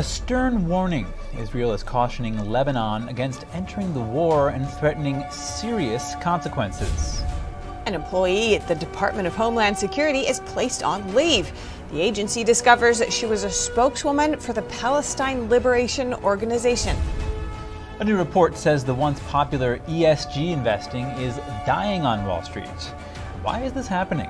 A stern warning. Israel is cautioning Lebanon against entering the war and threatening serious consequences. An employee at the Department of Homeland Security is placed on leave. The agency discovers that she was a spokeswoman for the Palestine Liberation Organization. A new report says the once popular ESG investing is dying on Wall Street. Why is this happening?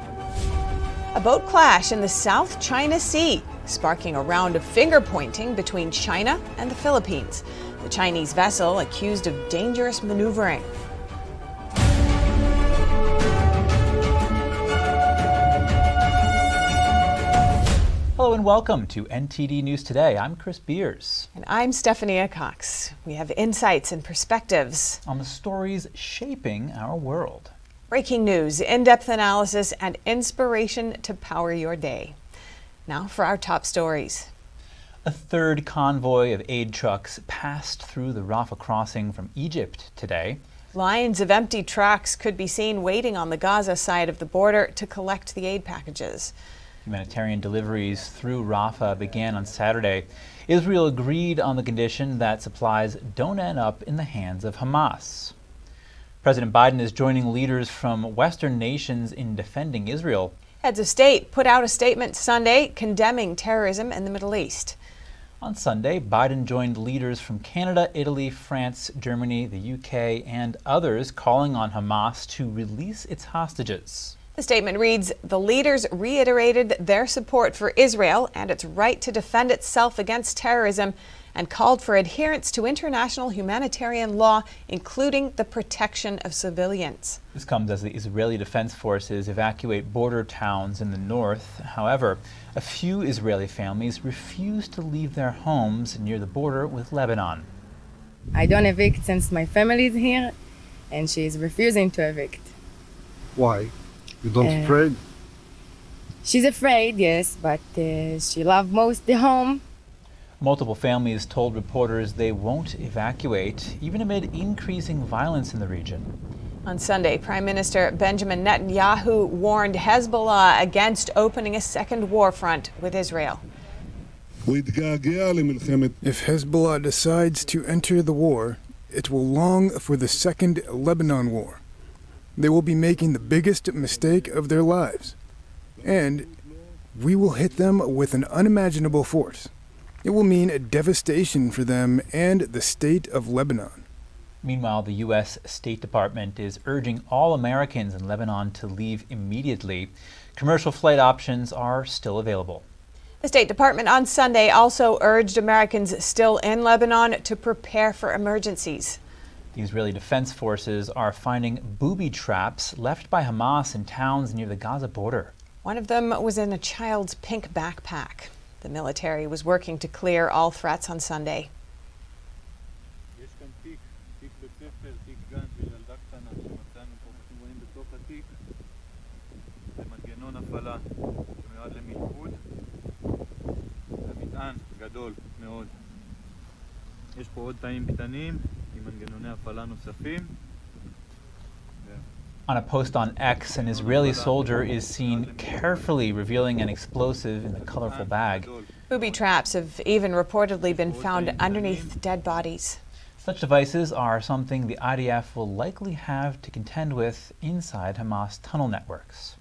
A boat clash in the South China Sea, sparking a round of finger-pointing between China and the Philippines. The Chinese vessel accused of dangerous maneuvering. Hello and welcome to NTD News Today. I'm Chris Beers. And I'm Stephanie Cox. We have insights and perspectives on the stories shaping our world. Breaking news, in-depth analysis, and inspiration to power your day. Now for our top stories. A third convoy of aid trucks passed through the Rafah crossing from Egypt today. Lines of empty trucks could be seen waiting on the Gaza side of the border to collect the aid packages. Humanitarian deliveries through Rafah began on Saturday. Israel agreed on the condition that supplies don't end up in the hands of Hamas. President Biden is joining leaders from Western nations in defending Israel. Heads of state put out a statement Sunday condemning terrorism in the Middle East. On Sunday, Biden joined leaders from Canada, Italy, France, Germany, the UK, and others calling on Hamas to release its hostages. The statement reads, "The leaders reiterated their support for Israel and its right to defend itself against terrorism and called for adherence to international humanitarian law, including the protection of civilians." This comes as the Israeli Defense Forces evacuate border towns in the north. However, a few Israeli families refuse to leave their homes near the border with Lebanon. I don't evict since my family is here, and she is refusing to evict. Why? You don't afraid? She's afraid, yes, but she loves most the home. Multiple families told reporters they won't evacuate, even amid increasing violence in the region. On Sunday, Prime Minister Benjamin Netanyahu warned Hezbollah against opening a second war front with Israel. If Hezbollah decides to enter the war, it will long for the second Lebanon war. They will be making the biggest mistake of their lives. And we will hit them with an unimaginable force. It will mean a devastation for them and the state of Lebanon. Meanwhile, the U.S. State Department is urging all Americans in Lebanon to leave immediately. Commercial flight options are still available. The State Department on Sunday also urged Americans still in Lebanon to prepare for emergencies. The Israeli Defense Forces are finding booby traps left by Hamas in towns near the Gaza border. One of them was in a child's pink backpack. The military was working to clear all threats on Sunday. On a post on X, an Israeli soldier is seen carefully revealing an explosive in the colorful bag. Booby traps have even reportedly been found underneath dead bodies. Such devices are something the IDF will likely have to contend with inside Hamas tunnel networks.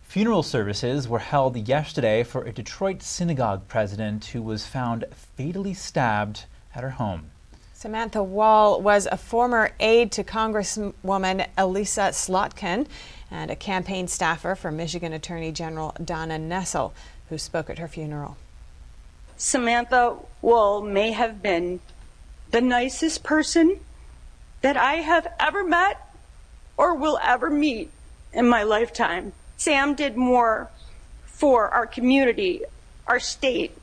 Funeral services were held yesterday for a Detroit synagogue president who was found fatally stabbed at her home. Samantha Wall was a former aide to Congresswoman Elisa Slotkin and a campaign staffer for Michigan Attorney General Donna Nessel, who spoke at her funeral. Samantha Wall may have been the nicest person that I have ever met or will ever meet in my lifetime. Sam did more for our community, our state,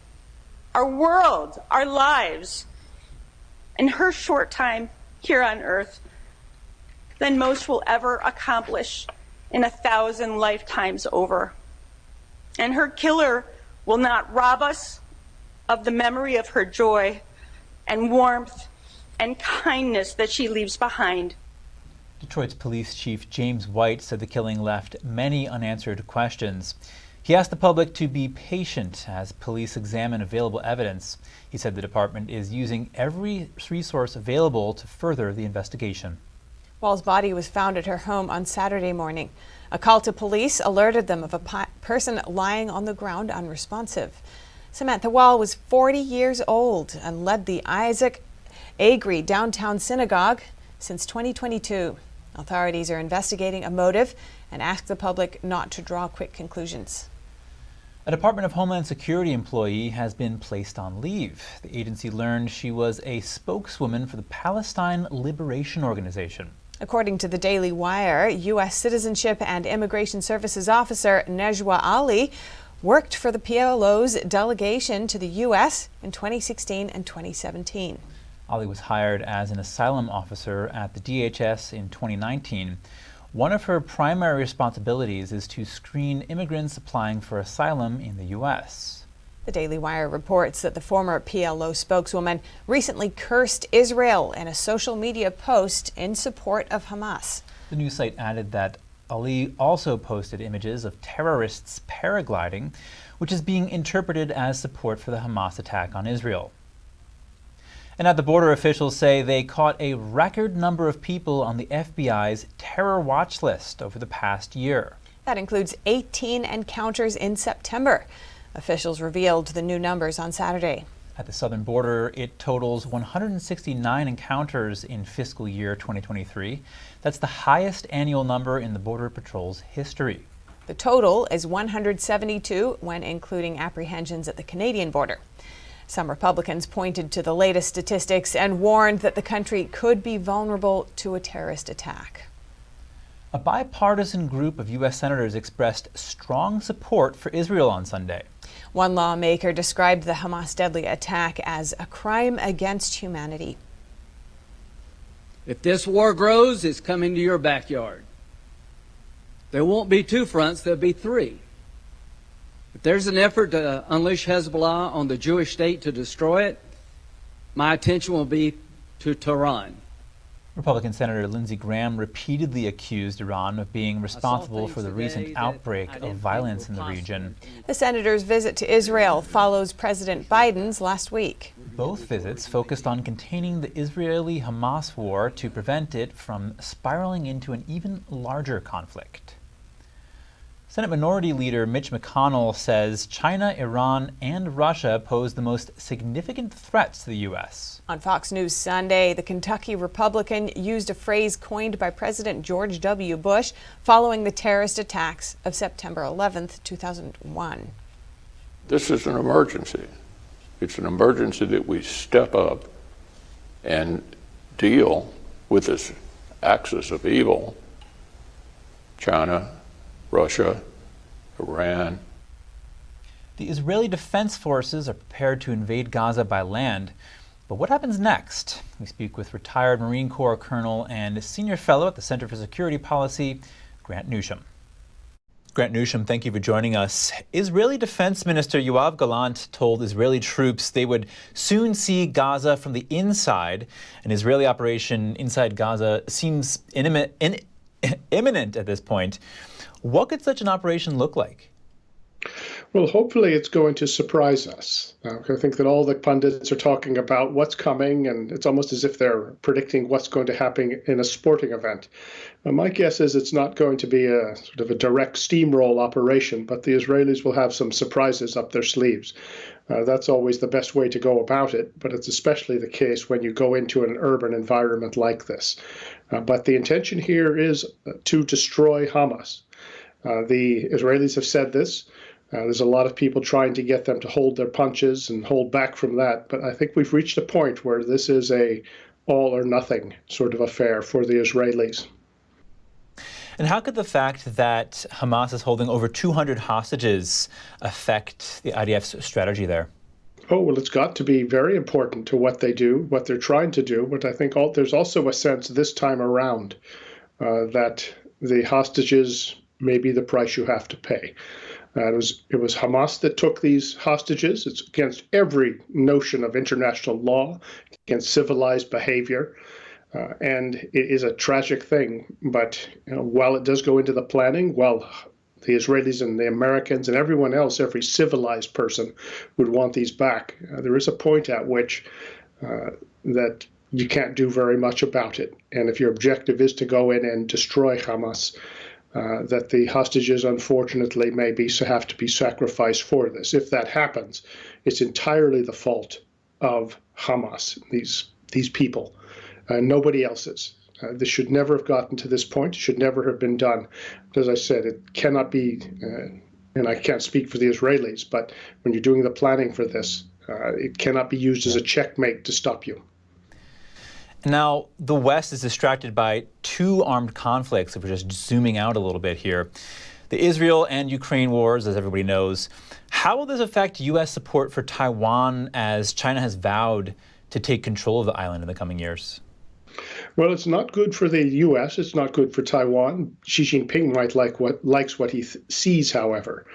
our world, our lives, in her short time here on earth than most will ever accomplish in 1,000 lifetimes over. And her killer will not rob us of the memory of her joy and warmth and kindness that she leaves behind. Detroit's police chief James White said the killing left many unanswered questions. He asked the public to be patient as police examine available evidence. He said the department is using every resource available to further the investigation. Wall's body was found at her home on Saturday morning. A call to police alerted them of a person lying on the ground unresponsive. Samantha Wall was 40 years old and led the Isaac Agri downtown synagogue since 2022. Authorities are investigating a motive and ask the public not to draw quick conclusions. A Department of Homeland Security employee has been placed on leave. The agency learned she was a spokeswoman for the Palestine Liberation Organization. According to the Daily Wire, U.S. Citizenship and Immigration Services Officer Nejwa Ali worked for the PLO's delegation to the U.S. in 2016 and 2017. Ali was hired as an asylum officer at the DHS in 2019. One of her primary responsibilities is to screen immigrants applying for asylum in the U.S. The Daily Wire reports that the former PLO spokeswoman recently cursed Israel in a social media post in support of Hamas. The news site added that Ali also posted images of terrorists paragliding, which is being interpreted as support for the Hamas attack on Israel. And at the border, officials say they caught a record number of people on the FBI's terror watch list over the past year. That includes 18 encounters in September. Officials revealed the new numbers on Saturday. At the southern border, it totals 169 encounters in fiscal year 2023. That's the highest annual number in the Border Patrol's history. The total is 172 when including apprehensions at the Canadian border. Some Republicans pointed to the latest statistics and warned that the country could be vulnerable to a terrorist attack. A bipartisan group of U.S. senators expressed strong support for Israel on Sunday. One lawmaker described the Hamas deadly attack as a crime against humanity. If this war grows, it's coming to your backyard. There won't be two fronts, there'll be three. If there's an effort to unleash Hezbollah on the Jewish state to destroy it, my attention will be to Tehran. Republican Senator Lindsey Graham repeatedly accused Iran of being responsible for the recent outbreak of violence in the region. The senator's visit to Israel follows President Biden's last week. Both visits focused on containing the Israeli-Hamas war to prevent it from spiraling into an even larger conflict. Senate Minority Leader Mitch McConnell says China, Iran, and Russia pose the most significant threats to the U.S. On Fox News Sunday, the Kentucky Republican used a phrase coined by President George W. Bush following the terrorist attacks of September 11, 2001. This is an emergency. It's an emergency that we step up and deal with this axis of evil, China, Russia, Iran. The Israeli Defense Forces are prepared to invade Gaza by land. But what happens next? We speak with retired Marine Corps Colonel and Senior Fellow at the Center for Security Policy, Grant Newsham. Grant Newsham, thank you for joining us. Israeli Defense Minister Yoav Gallant told Israeli troops they would soon see Gaza from the inside. An Israeli operation inside Gaza seems imminent at this point. What could such an operation look like? Well, hopefully it's going to surprise us. I think that all the pundits are talking about what's coming, and it's almost as if they're predicting what's going to happen in a sporting event. My guess is it's not going to be a sort of a direct steamroll operation, but the Israelis will have some surprises up their sleeves. That's always the best way to go about it, but it's especially the case when you go into an urban environment like this. But the intention here is to destroy Hamas. The Israelis have said this. There's a lot of people trying to get them to hold their punches and hold back from that. But I think we've reached a point where this is a all or nothing sort of affair for the Israelis. And how could the fact that Hamas is holding over 200 hostages affect the IDF's strategy there? Oh, well, it's got to be very important to what they do, what they're trying to do. But I think there's also a sense this time around that the hostages may be the price you have to pay. It was Hamas that took these hostages. It's against every notion of international law, against civilized behavior. And it is a tragic thing. But while it does go into the planning, while the Israelis and the Americans and everyone else, every civilized person would want these back. There is a point at which that you can't do very much about it. And if your objective is to go in and destroy Hamas, that the hostages, unfortunately, have to be sacrificed for this. If that happens, it's entirely the fault of Hamas, these people, nobody else's. This should never have gotten to this point. It should never have been done. As I said, it cannot be, and I can't speak for the Israelis, but when you're doing the planning for this, it cannot be used as a checkmate to stop you. Now, the West is distracted by two armed conflicts, if we're just zooming out a little bit here. The Israel and Ukraine wars, as everybody knows. How will this affect U.S. support for Taiwan as China has vowed to take control of the island in the coming years? Well, it's not good for the U.S. It's not good for Taiwan. Xi Jinping might likes what he sees, however.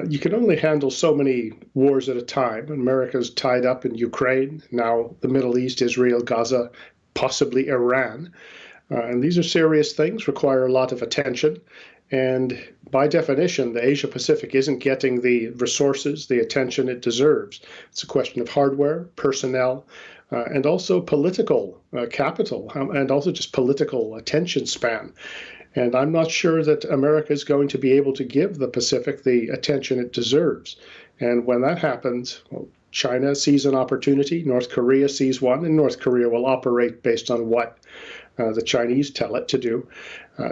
You can only handle so many wars at a time. America's tied up in Ukraine, now the Middle East, Israel, Gaza, possibly Iran. And these are serious things, require a lot of attention. And by definition, the Asia Pacific isn't getting the resources, the attention it deserves. It's a question of hardware, personnel, and also political capital, and also just political attention span. And I'm not sure that America is going to be able to give the Pacific the attention it deserves. And when that happens, well, China sees an opportunity, North Korea sees one, and North Korea will operate based on what the Chinese tell it to do.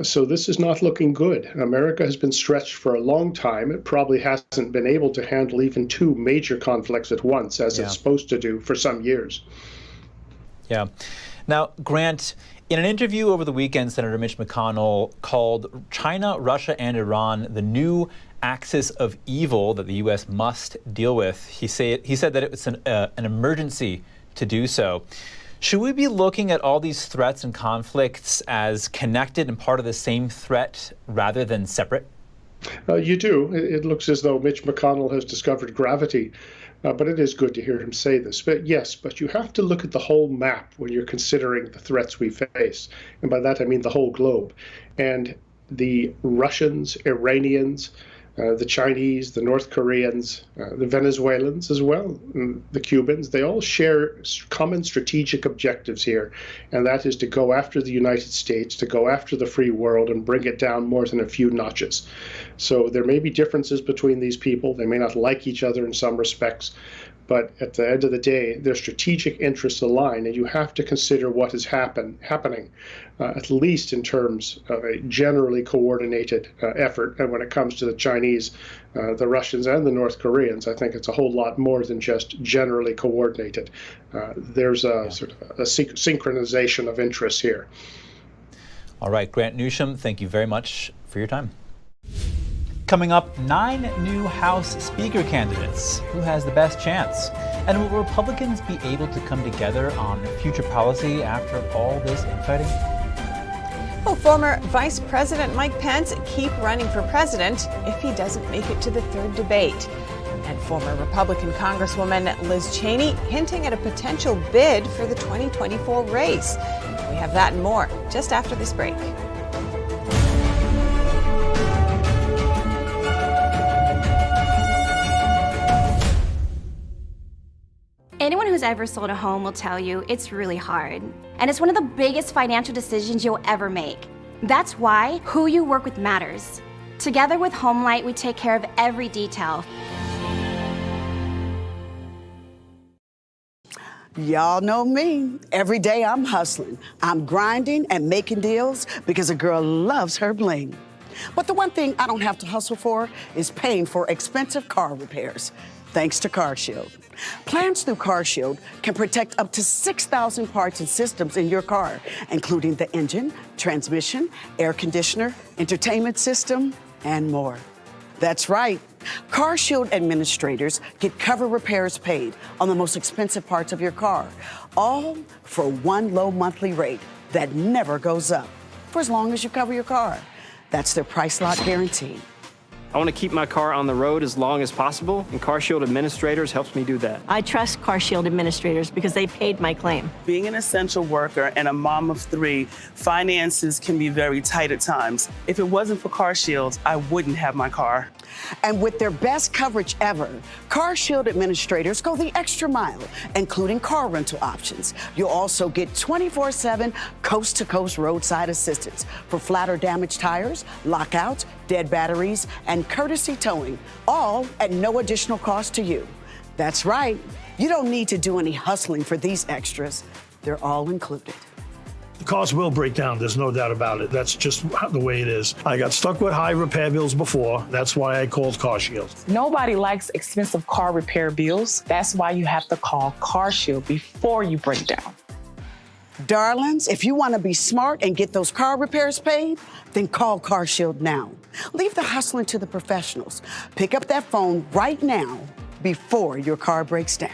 So this is not looking good. America has been stretched for a long time. It probably hasn't been able to handle even two major conflicts at once, as it's supposed to do for some years. Yeah. Now, Grant, in an interview over the weekend, Senator Mitch McConnell called China, Russia, and Iran the new axis of evil that the U.S. must deal with. He said that it was an emergency to do so. Should we be looking at all these threats and conflicts as connected and part of the same threat rather than separate? You do. It looks as though Mitch McConnell has discovered gravity, but it is good to hear him say this. But yes, but you have to look at the whole map when you're considering the threats we face. And by that, I mean the whole globe. And the Russians, Iranians, the Chinese, the North Koreans, the Venezuelans as well, the Cubans, they all share common strategic objectives here, and that is to go after the United States, to go after the free world and bring it down more than a few notches. So there may be differences between these people. They may not like each other in some respects, but at the end of the day, their strategic interests align, and you have to consider what is happening, at least in terms of a generally coordinated effort. And when it comes to the Chinese, the Russians, and the North Koreans, I think it's a whole lot more than just generally coordinated. There's a sort of a synchronization of interests here. All right, Grant Newsham, thank you very much for your time. Coming up, 9 new House Speaker candidates. Who has the best chance? And will Republicans be able to come together on future policy after all this infighting? Will former Vice President Mike Pence keep running for president if he doesn't make it to the third debate? And former Republican Congresswoman Liz Cheney hinting at a potential bid for the 2024 race. We have that and more just after this break. Anyone who's ever sold a home will tell you it's really hard. And it's one of the biggest financial decisions you'll ever make. That's why who you work with matters. Together with HomeLight, we take care of every detail. Y'all know me. Every day I'm hustling. I'm grinding and making deals because a girl loves her bling. But the one thing I don't have to hustle for is paying for expensive car repairs, thanks to CarShield. Plans through CarShield can protect up to 6,000 parts and systems in your car, including the engine, transmission, air conditioner, entertainment system, and more. That's right. CarShield administrators get cover repairs paid on the most expensive parts of your car, all for one low monthly rate that never goes up, for as long as you cover your car. That's their price lock guarantee. I want to keep my car on the road as long as possible, and CarShield Administrators helps me do that. I trust CarShield Administrators because they paid my claim. Being an essential worker and a mom of 3, finances can be very tight at times. If it wasn't for CarShield, I wouldn't have my car. And with their best coverage ever, CarShield Administrators go the extra mile, including car rental options. You'll also get 24/7 coast-to-coast roadside assistance for flat or damaged tires, lockouts, dead batteries, and courtesy towing, all at no additional cost to you. That's right. You don't need to do any hustling for these extras. They're all included. The cars will break down, there's no doubt about it. That's just the way it is. I got stuck with high repair bills before. That's why I called CarShield. Nobody likes expensive car repair bills. That's why you have to call CarShield before you break down. Darlings, if you want to be smart and get those car repairs paid, then call CarShield now. Leave the hustling to the professionals. Pick up that phone right now before your car breaks down.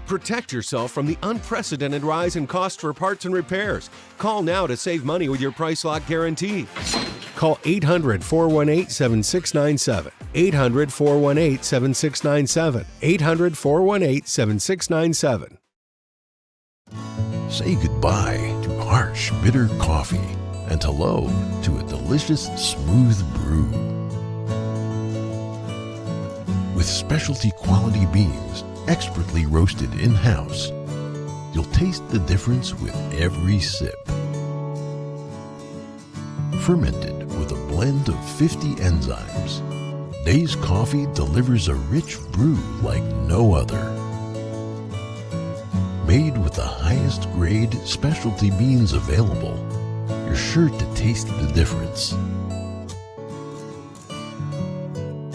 Protect yourself from the unprecedented rise in costs for parts and repairs. Call now to save money with your Price Lock guarantee. Call 800-418-7697. 800-418-7697. 800-418-7697. Say goodbye to harsh, bitter coffee and hello to a delicious, smooth brew. With specialty quality beans, expertly roasted in-house, you'll taste the difference with every sip. Fermented with a blend of 50 enzymes, Dave's Coffee delivers a rich brew like no other. Made with the highest grade specialty beans available, you're sure to taste the difference.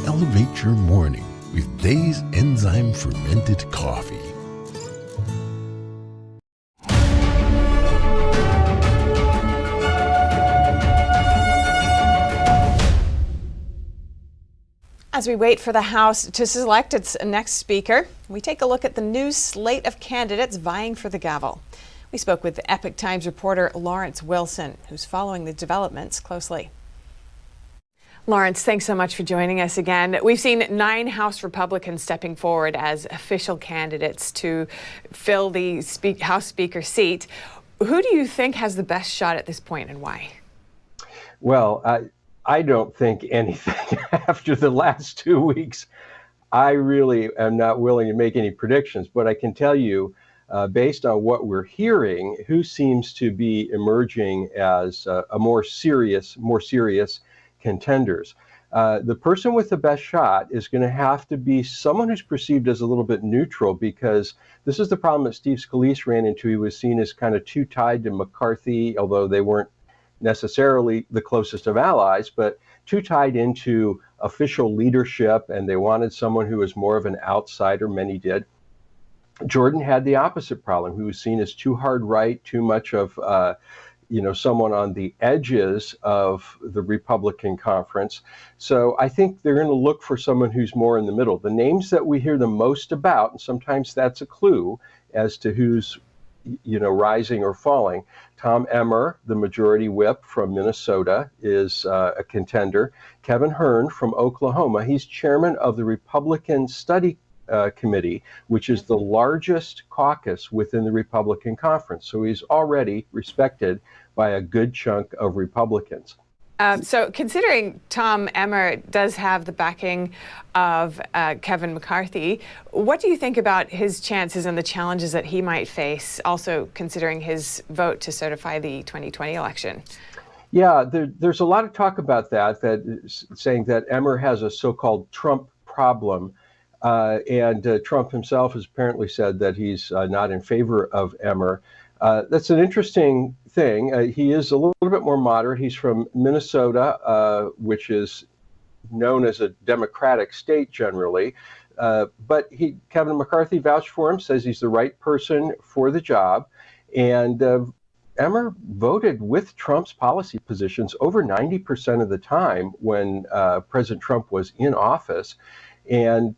Elevate your morning with Dave's enzyme fermented coffee. As we wait for the House to select its next speaker, we take a look at the new slate of candidates vying for the gavel. We spoke with Epoch Times reporter Lawrence Wilson, who's following the developments closely. Lawrence, thanks so much for joining us again. We've seen 9 House Republicans stepping forward as official candidates to fill the House Speaker seat. Who do you think has the best shot at this point and why? Well, I don't think anything after the last 2 weeks. I really am not willing to make any predictions, but I can tell you, based on what we're hearing, who seems to be emerging as a more serious contenders. The person with the best shot is going to have to be someone who's perceived as a little bit neutral, because this is the problem that Steve Scalise ran into. He was seen as kind of too tied to McCarthy, although they weren't necessarily the closest of allies, but too tied into official leadership, and they wanted someone who was more of an outsider. Many did. Jordan had the opposite problem. He was seen as too hard right, too much of someone on the edges of the Republican conference. So I think they're going to look for someone who's more in the middle. The names that we hear the most about, and sometimes that's a clue as to who's rising or falling. Tom Emmer, the majority whip from Minnesota, is a contender. Kevin Hern from Oklahoma, he's chairman of the Republican Study Committee, which is the largest caucus within the Republican conference. So he's already respected by a good chunk of Republicans. So considering Tom Emmer does have the backing of Kevin McCarthy, what do you think about his chances and the challenges that he might face, also considering his vote to certify the 2020 election? Yeah, there's a lot of talk about that saying that Emmer has a so-called Trump problem. And Trump himself has apparently said that he's not in favor of Emmer. That's an interesting thing. He is a little bit more moderate. He's from Minnesota, which is known as a Democratic state generally. But Kevin McCarthy vouched for him, says he's the right person for the job. And Emmer voted with Trump's policy positions over 90% of the time when President Trump was in office. And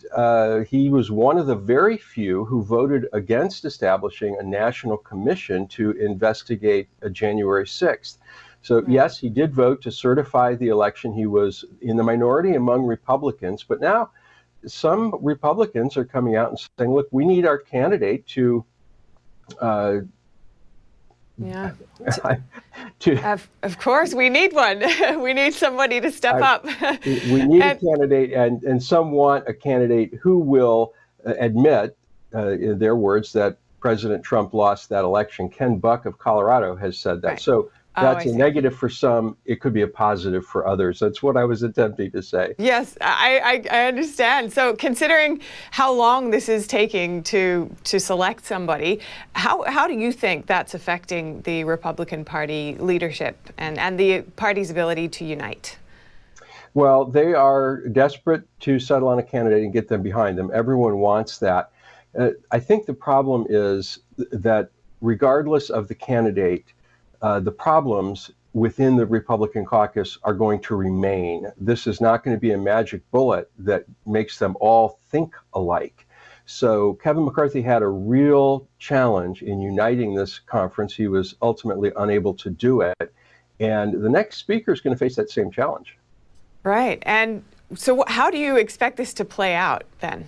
he was one of the very few who voted against establishing a national commission to investigate January 6th. So yes, he did vote to certify the election. He was in the minority among Republicans, but now some Republicans are coming out and saying, look, we need our candidate to Of course, we need one. We need somebody to step up. We need a candidate, and some want a candidate who will admit, in their words, that President Trump lost that election. Ken Buck of Colorado has said that. So that's a negative for some. It could be a positive for others. That's what I was attempting to say. Yes, I understand. So considering how long this is taking to select somebody, how do you think that's affecting the Republican Party leadership and the party's ability to unite? Well, they are desperate to settle on a candidate and get them behind them. Everyone wants that. I think the problem is that regardless of the candidate, the problems within the Republican caucus are going to remain. This is not going to be a magic bullet that makes them all think alike. So Kevin McCarthy had a real challenge in uniting this conference. He was ultimately unable to do it. And the next speaker is going to face that same challenge. Right. And so how do you expect this to play out then?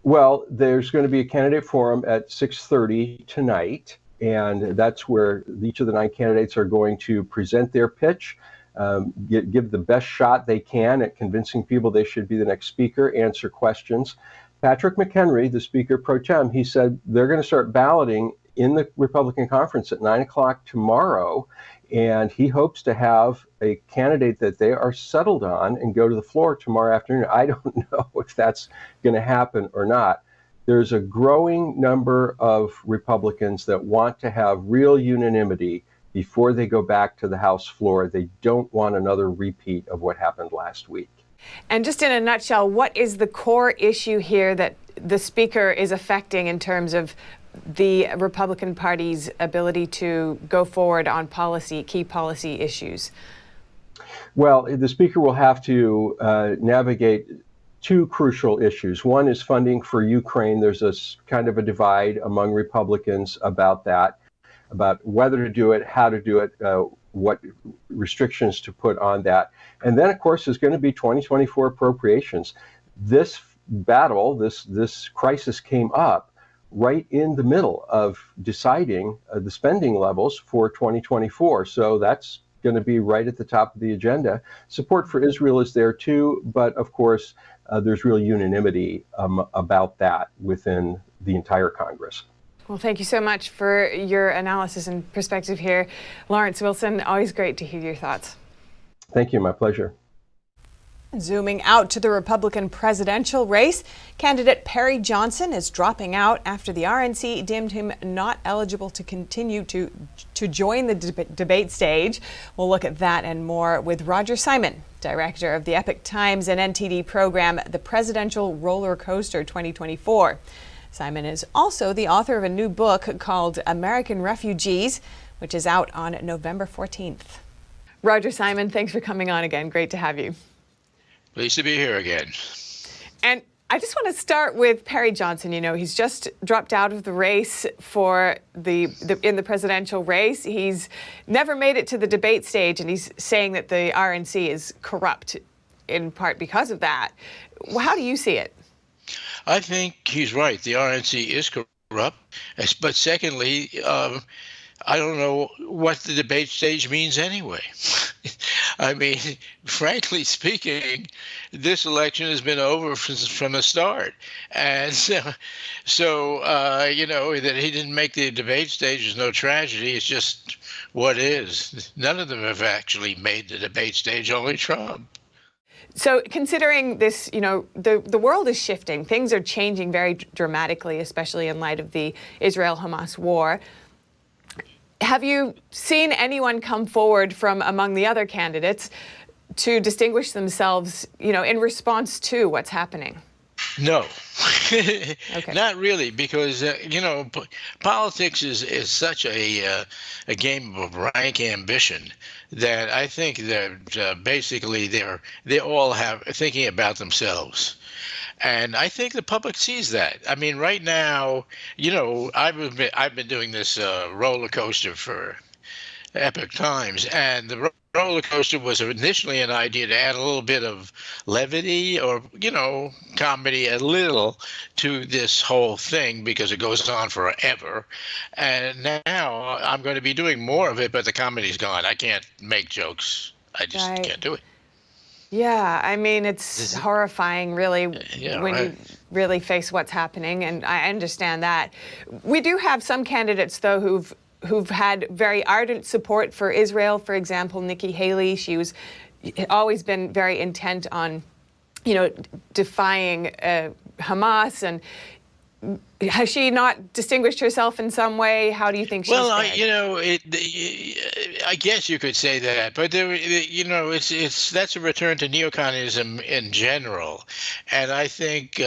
Well, there's going to be a candidate forum at 6:30 tonight. And that's where each of the 9 candidates are going to present their pitch, give the best shot they can at convincing people they should be the next speaker, answer questions. Patrick McHenry, the Speaker pro tem, he said they're going to start balloting in the Republican conference at 9 o'clock tomorrow. And he hopes to have a candidate that they are settled on and go to the floor tomorrow afternoon. I don't know if that's going to happen or not. There's a growing number of Republicans that want to have real unanimity before they go back to the House floor. They don't want another repeat of what happened last week. And just in a nutshell, what is the core issue here that the Speaker is affecting in terms of the Republican Party's ability to go forward on key policy issues? Well, the Speaker will have to navigate 2 crucial issues. One is funding for Ukraine. There's a kind of a divide among Republicans about that, about whether to do it, how to do it, what restrictions to put on that. And then, of course, there's going to be 2024 appropriations. This battle, this crisis came up right in the middle of deciding the spending levels for 2024. So that's going to be right at the top of the agenda. Support for Israel is there too, but of course, there's real unanimity about that within the entire Congress. Well, thank you so much for your analysis and perspective here. Lawrence Wilson, always great to hear your thoughts. Thank you, my pleasure. Zooming out to the Republican presidential race, candidate Perry Johnson is dropping out after the RNC deemed him not eligible to continue to join the debate stage. We'll look at that and more with Roger Simon, director of the Epoch Times and NTD program, The Presidential Roller Coaster 2024. Simon is also the author of a new book called American Refugees, which is out on November 14th. Roger Simon, thanks for coming on again. Great to have you. Pleased to be here again. And I just want to start with Perry Johnson. You know, he's just dropped out of the race for in the presidential race. He's never made it to the debate stage, and he's saying that the RNC is corrupt in part because of that. How do you see it? I think he's right. The RNC is corrupt. But secondly, I don't know what the debate stage means anyway. I mean, frankly speaking, this election has been over from the start. And so you know, that he didn't make the debate stage is no tragedy. It's just what is. None of them have actually made the debate stage, only Trump. So considering this, you know, the world is shifting. Things are changing very dramatically, especially in light of the Israel-Hamas war. Have you seen anyone come forward from among the other candidates to distinguish themselves, you know, in response to what's happening? No, not really, because, you know, politics is such a game of rank ambition that I think that basically they all have thinking about themselves. And I think the public sees that. I mean, right now, you know, I've been doing this roller coaster for epic times. And the roller coaster was initially an idea to add a little bit of levity or, comedy a little to this whole thing because it goes on forever. And now I'm going to be doing more of it, but the comedy's gone. I can't make jokes. I just can't do it. Yeah, I mean, it's horrifying, really, when you really face what's happening, and I understand that. We do have some candidates, though, who've had very ardent support for Israel. For example, Nikki Haley, she was always been very intent on, defying Hamas, and has she not distinguished herself in some way? How do you think she's fared? I guess you could say that, but that's a return to neocommunism in general, and I think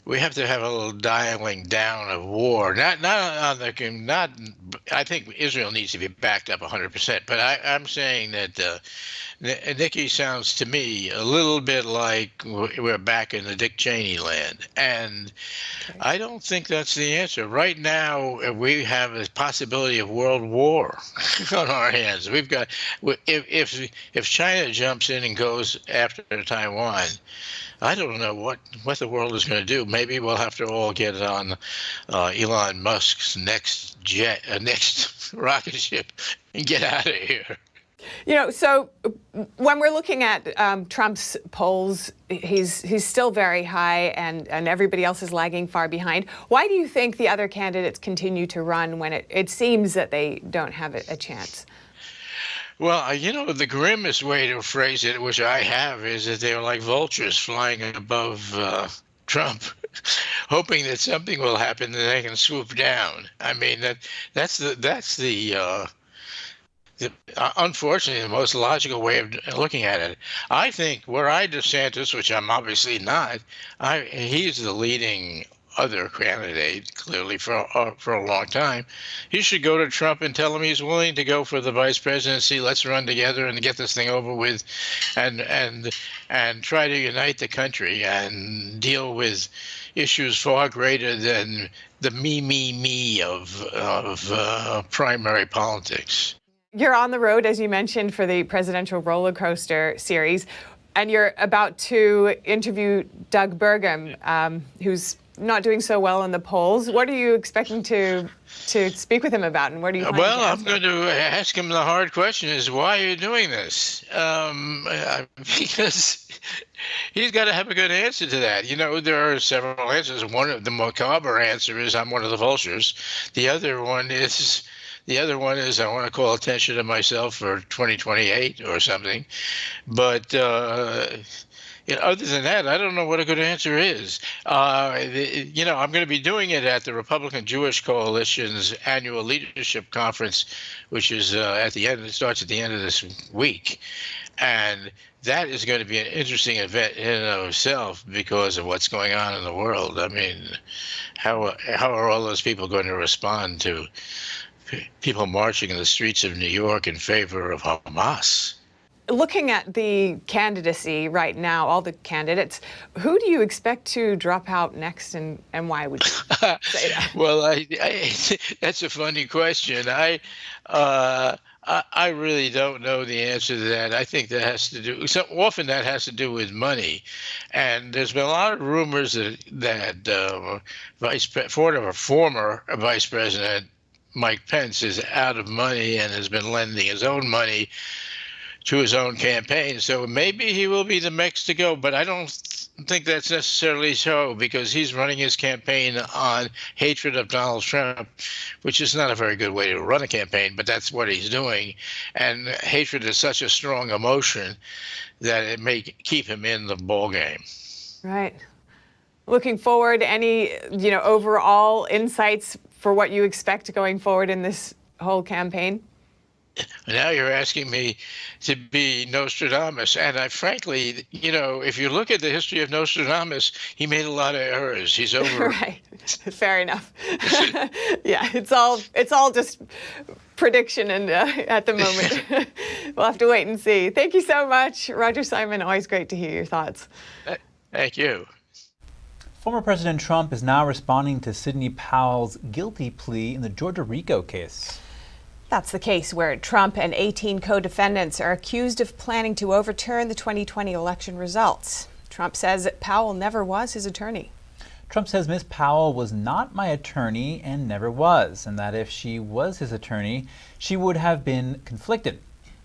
we have to have a little dialing down of war. I think Israel needs to be backed up 100%, but I'm saying that Nikki sounds to me a little bit like we're back in the Dick Cheney land, and I don't think that's the answer. Right now, we have a possibility of world war on our hands. We've got if China jumps in and goes after Taiwan, I don't know what the world is going to do. Maybe we'll have to all get on Elon Musk's next rocket ship and get out of here. So when we're looking at Trump's polls, he's still very high, and everybody else is lagging far behind. Why do you think the other candidates continue to run when it seems that they don't have a chance? Well, the grimmest way to phrase it, which I have, is that they're like vultures flying above Trump, hoping that something will happen that they can swoop down. I mean, that's the unfortunately the most logical way of looking at it. I think were I DeSantis, which I'm obviously not, he's the leading other candidate, clearly, for a long time. He should go to Trump and tell him he's willing to go for the vice presidency. Let's run together and get this thing over with, and try to unite the country and deal with issues far greater than the me of primary politics. You're on the road, as you mentioned, for the presidential roller coaster series, and you're about to interview Doug Burgum, who's not doing so well in the polls. What are you expecting to speak with him about, and where do you plan to I'm going to ask him the hard question: is why are you doing this? Because he's got to have a good answer to that. There are several answers. One of the macabre answer is I'm one of the vultures. The other one is I want to call attention to myself for 2028 or something. But other than that, I don't know what a good answer is. I'm going to be doing it at the Republican Jewish Coalition's annual leadership conference, which is it starts at the end of this week. And that is going to be an interesting event in and of itself because of what's going on in the world. I mean, how are all those people going to respond to people marching in the streets of New York in favor of Hamas? Looking at the candidacy right now, all the candidates, who do you expect to drop out next, and why would you say that? Well, that's a funny question. I really don't know the answer to that. I think that has to do with money, and there's been a lot of rumors that former Vice President Mike Pence is out of money and has been lending his own money to his own campaign. So maybe he will be the next to go, but I don't think that's necessarily so, because he's running his campaign on hatred of Donald Trump, which is not a very good way to run a campaign, but that's what he's doing. And hatred is such a strong emotion that it may keep him in the ballgame. Right. Looking forward, any overall insights for what you expect going forward in this whole campaign? Now you're asking me to be Nostradamus, and I frankly, if you look at the history of Nostradamus, he made a lot of errors. He's over. Right. Fair enough. Yeah, it's all just prediction, and at the moment, we'll have to wait and see. Thank you so much, Roger Simon. Always great to hear your thoughts. Thank you. Former President Trump is now responding to Sidney Powell's guilty plea in the Georgia RICO case. That's the case where Trump and 18 co-defendants are accused of planning to overturn the 2020 election results. Trump says Powell never was his attorney. Trump says Ms. Powell was not my attorney and never was, and that if she was his attorney, she would have been conflicted.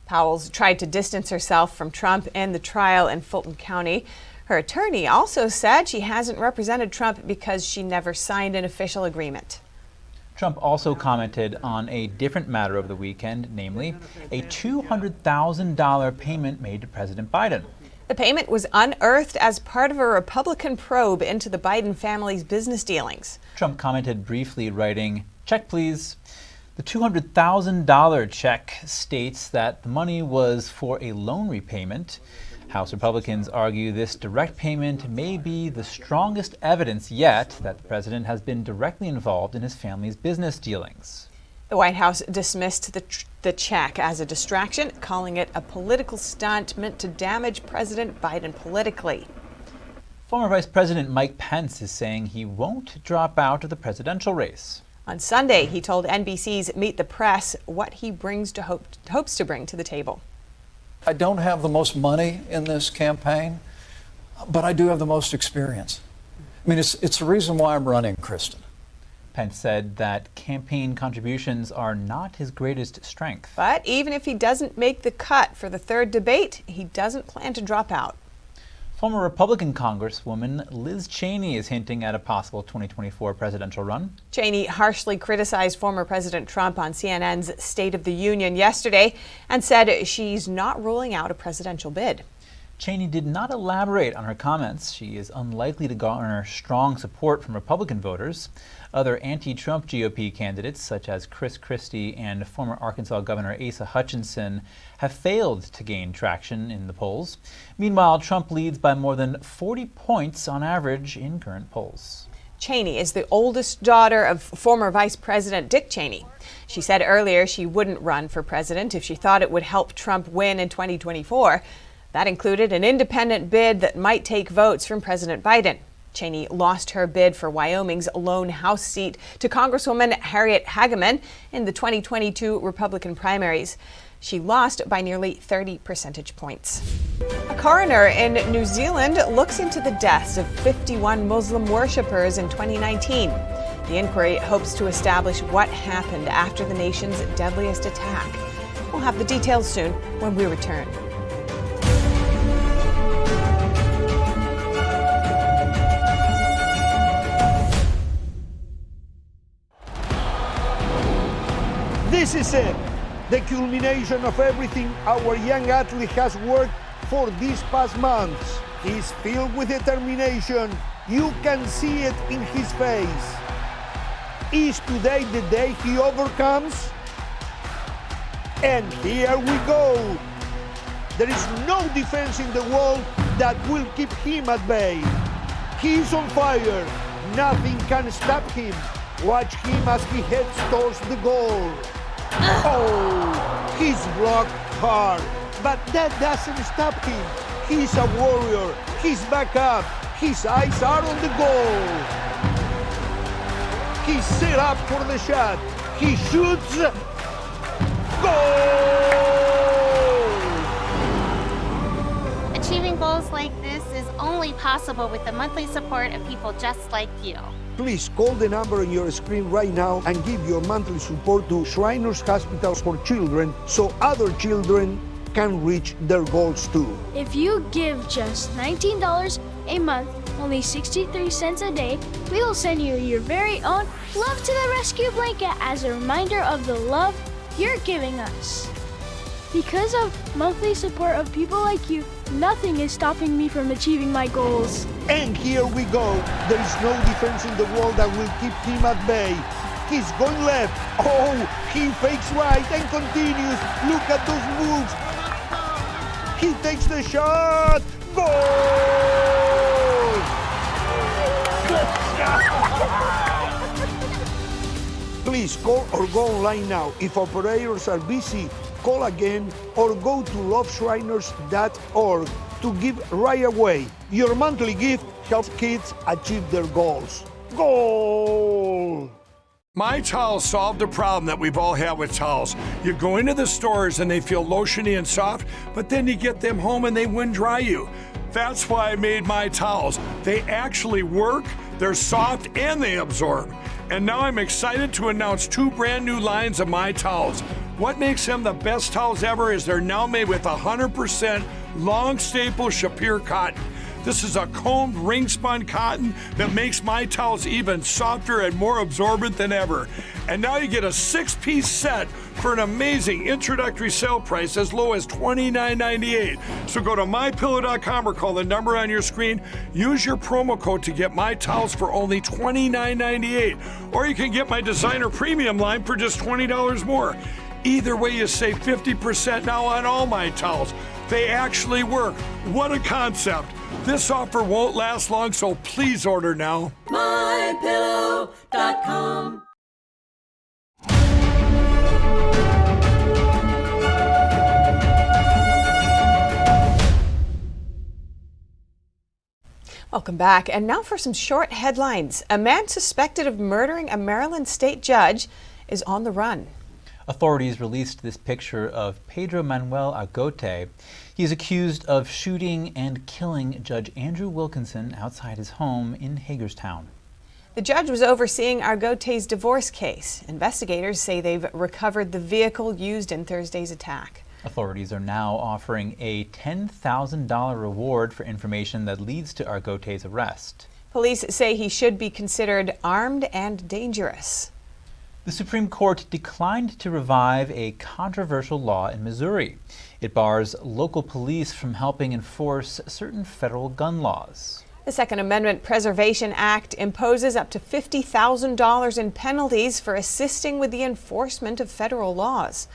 Powell's tried to distance herself from Trump in the trial in Fulton County. Her attorney also said she hasn't represented Trump because she never signed an official agreement. Trump also commented on a different matter over the weekend, namely a $200,000 payment made to President Biden. The payment was unearthed as part of a Republican probe into the Biden family's business dealings. Trump commented briefly, writing, "Check, please." The $200,000 check states that the money was for a loan repayment. House Republicans argue this direct payment may be the strongest evidence yet that the president has been directly involved in his family's business dealings. The White House dismissed the check as a distraction, calling it a political stunt meant to damage President Biden politically. Former Vice President Mike Pence is saying he won't drop out of the presidential race. On Sunday, he told NBC's Meet the Press what he hopes to bring to the table. I don't have the most money in this campaign, but I do have the most experience. I mean, it's the reason why I'm running, Kristen. Pence said that campaign contributions are not his greatest strength. But even if he doesn't make the cut for the third debate, he doesn't plan to drop out. Former Republican Congresswoman Liz Cheney is hinting at a possible 2024 presidential run. Cheney harshly criticized former President Trump on CNN's State of the Union yesterday and said she's not ruling out a presidential bid. Cheney did not elaborate on her comments. She is unlikely to garner strong support from Republican voters. Other anti-Trump GOP candidates, such as Chris Christie and former Arkansas Governor Asa Hutchinson, have failed to gain traction in the polls. Meanwhile, Trump leads by more than 40 points on average in current polls. Cheney is the oldest daughter of former Vice President Dick Cheney. She said earlier she wouldn't run for president if she thought it would help Trump win in 2024. That included an independent bid that might take votes from President Biden. Cheney lost her bid for Wyoming's lone House seat to Congresswoman Harriet Hageman in the 2022 Republican primaries. She lost by nearly 30 percentage points. A coroner in New Zealand looks into the deaths of 51 Muslim worshippers in 2019. The inquiry hopes to establish what happened after the nation's deadliest attack. We'll have the details soon when we return. This is it, the culmination of everything our young athlete has worked for these past months. He's filled with determination. You can see it in his face. Is today the day he overcomes? And here we go. There is no defense in the world that will keep him at bay. He's on fire. Nothing can stop him. Watch him as he heads towards the goal. Oh, he's blocked hard, but that doesn't stop him. He's a warrior. He's back up. His eyes are on the goal. He's set up for the shot. He shoots. Goal! Achieving goals like this is only possible with the monthly support of people just like you. Please call the number on your screen right now and give your monthly support to Shriners Hospitals for Children so other children can reach their goals too. If you give just $19 a month, only 63 cents a day, we will send you your very own Love to the Rescue blanket as a reminder of the love you're giving us. Because of monthly support of people like you, nothing is stopping me from achieving my goals. And here we go. There is no defense in the world that will keep him at bay. He's going left. Oh, he fakes right and continues. Look at those moves. He takes the shot. Goal! Please call or go online now. If operators are busy, call again or go to loveshriners.org to give right away. Your monthly gift help kids achieve their goals. Goal! My Towels solved a problem that we've all had with towels. You go into the stores and they feel lotiony and soft, but then you get them home and they wind dry you. That's why I made My Towels. They actually work, they're soft, and they absorb. And now I'm excited to announce 2 brand new lines of My Towels. What makes them the best towels ever is they're now made with 100% long staple Shapir cotton. This is a combed ring spun cotton that makes My Towels even softer and more absorbent than ever. And now you get a 6-piece set for an amazing introductory sale price as low as $29.98. So go to mypillow.com or call the number on your screen. Use your promo code to get My Towels for only $29.98. Or you can get my designer premium line for just $20 more. Either way, you save 50% now on all My Towels. They actually work. What a concept. This offer won't last long, so please order now. MyPillow.com. Welcome back. And now for some short headlines. A man suspected of murdering a Maryland state judge is on the run. Authorities released this picture of Pedro Manuel Agote. He is accused of shooting and killing Judge Andrew Wilkinson outside his home in Hagerstown. The judge was overseeing Argote's divorce case. Investigators say they've recovered the vehicle used in Thursday's attack. Authorities are now offering a $10,000 reward for information that leads to Argote's arrest. Police say he should be considered armed and dangerous. The Supreme Court declined to revive a controversial law in Missouri. It bars local police from helping enforce certain federal gun laws. The Second Amendment Preservation Act imposes up to $50,000 in penalties for assisting with the enforcement of federal laws.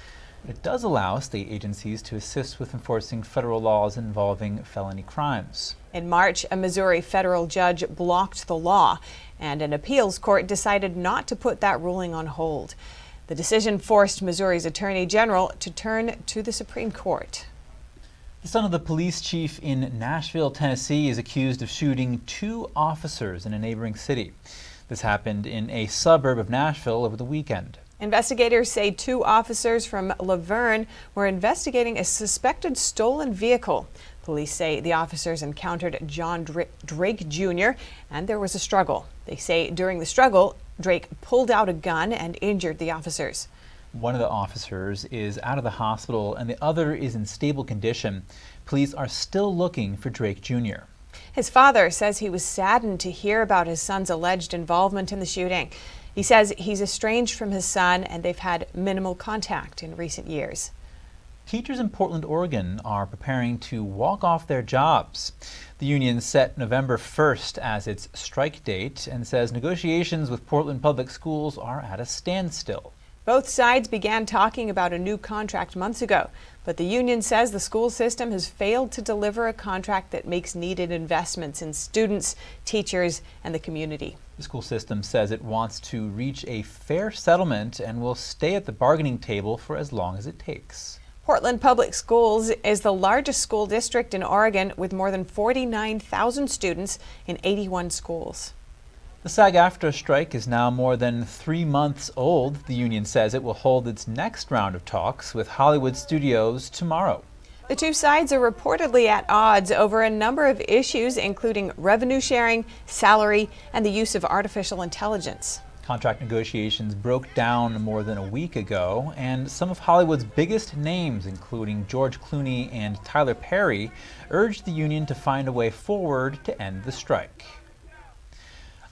It does allow state agencies to assist with enforcing federal laws involving felony crimes. In March, a Missouri federal judge blocked the law, and an appeals court decided not to put that ruling on hold. The decision forced Missouri's Attorney General to turn to the Supreme Court. The son of the police chief in Nashville, Tennessee, is accused of shooting 2 officers in a neighboring city. This happened in a suburb of Nashville over the weekend. Investigators say 2 officers from Laverne were investigating a suspected stolen vehicle. Police say the officers encountered John Drake Jr. and there was a struggle. They say during the struggle, Drake pulled out a gun and injured the officers. One of the officers is out of the hospital and the other is in stable condition. Police are still looking for Drake Jr. His father says he was saddened to hear about his son's alleged involvement in the shooting. He says he's estranged from his son and they've had minimal contact in recent years. Teachers in Portland, Oregon are preparing to walk off their jobs. The union set November 1st as its strike date and says negotiations with Portland Public Schools are at a standstill. Both sides began talking about a new contract months ago, but the union says the school system has failed to deliver a contract that makes needed investments in students, teachers, and the community. The school system says it wants to reach a fair settlement and will stay at the bargaining table for as long as it takes. Portland Public Schools is the largest school district in Oregon with more than 49,000 students in 81 schools. The SAG-Aftra strike is now more than 3 months old. The union says it will hold its next round of talks with Hollywood studios tomorrow. The 2 sides are reportedly at odds over a number of issues, including revenue sharing, salary, and the use of artificial intelligence. Contract negotiations broke down more than a week ago, and some of Hollywood's biggest names, including George Clooney and Tyler Perry, urged the union to find a way forward to end the strike.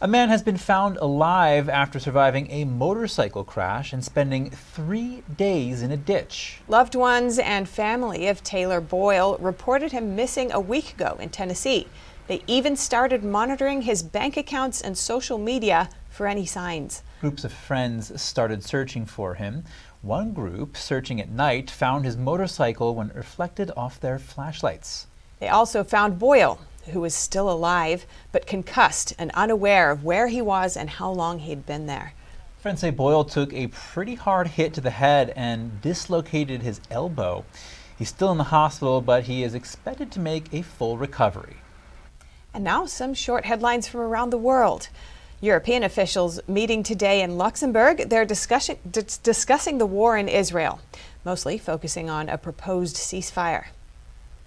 A man has been found alive after surviving a motorcycle crash and spending 3 days in a ditch. Loved ones and family of Taylor Boyle reported him missing a week ago in Tennessee. They even started monitoring his bank accounts and social media for any signs. Groups of friends started searching for him. One group, searching at night, found his motorcycle when it reflected off their flashlights. They also found Boyle, who was still alive, but concussed and unaware of where he was and how long he'd been there. Friends say Boyle took a pretty hard hit to the head and dislocated his elbow. He's still in the hospital, but he is expected to make a full recovery. And now some short headlines from around the world. European officials meeting today in Luxembourg. They're discussing the war in Israel, mostly focusing on a proposed ceasefire.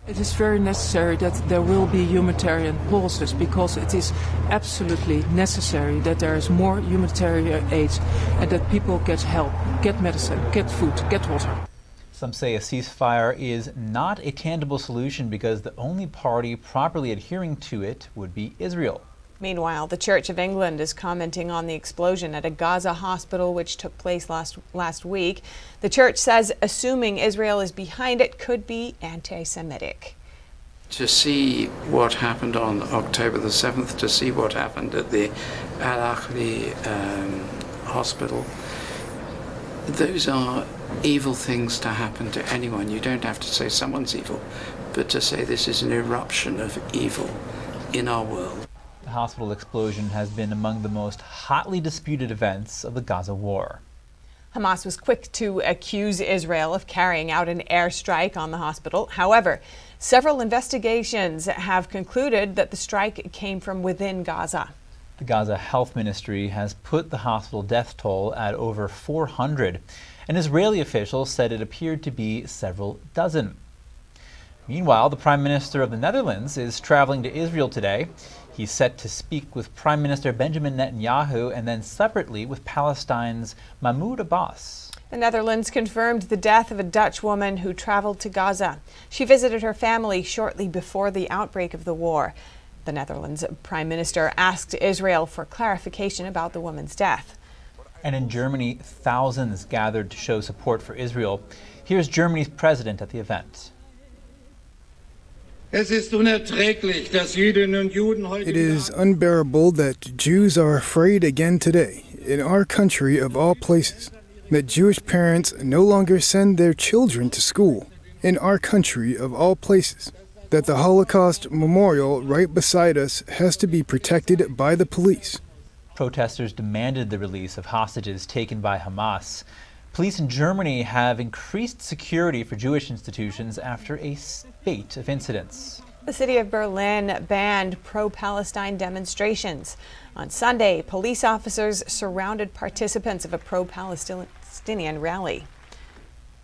It is very necessary that there will be humanitarian pauses because it is absolutely necessary that there is more humanitarian aid and that people get help, get medicine, get food, get water. Some say a ceasefire is not a tangible solution because the only party properly adhering to it would be Israel. Meanwhile, the Church of England is commenting on the explosion at a Gaza hospital which took place last week. The church says assuming Israel is behind it could be anti-Semitic. To see what happened on October the 7th, to see what happened at the Al-Ahli hospital, those are evil things to happen to anyone. You don't have to say someone's evil, but to say this is an eruption of evil in our world. The hospital explosion has been among the most hotly disputed events of the Gaza war. Hamas was quick to accuse Israel of carrying out an airstrike on the hospital. However, several investigations have concluded that the strike came from within Gaza. The Gaza Health Ministry has put the hospital death toll at over 400, and Israeli officials said it appeared to be several dozen. Meanwhile, the Prime Minister of the Netherlands is traveling to Israel today. He's set to speak with Prime Minister Benjamin Netanyahu and then separately with Palestine's Mahmoud Abbas. The Netherlands confirmed the death of a Dutch woman who traveled to Gaza. She visited her family shortly before the outbreak of the war. The Netherlands Prime Minister asked Israel for clarification about the woman's death. And in Germany, thousands gathered to show support for Israel. Here's Germany's president at the event. It is unbearable that Jews are afraid again today, in our country of all places, that Jewish parents no longer send their children to school, in our country of all places, that the Holocaust memorial right beside us has to be protected by the police. Protesters demanded the release of hostages taken by Hamas. Police in Germany have increased security for Jewish institutions after a spate of incidents. The city of Berlin banned pro-Palestine demonstrations. On Sunday, police officers surrounded participants of a pro-Palestinian rally.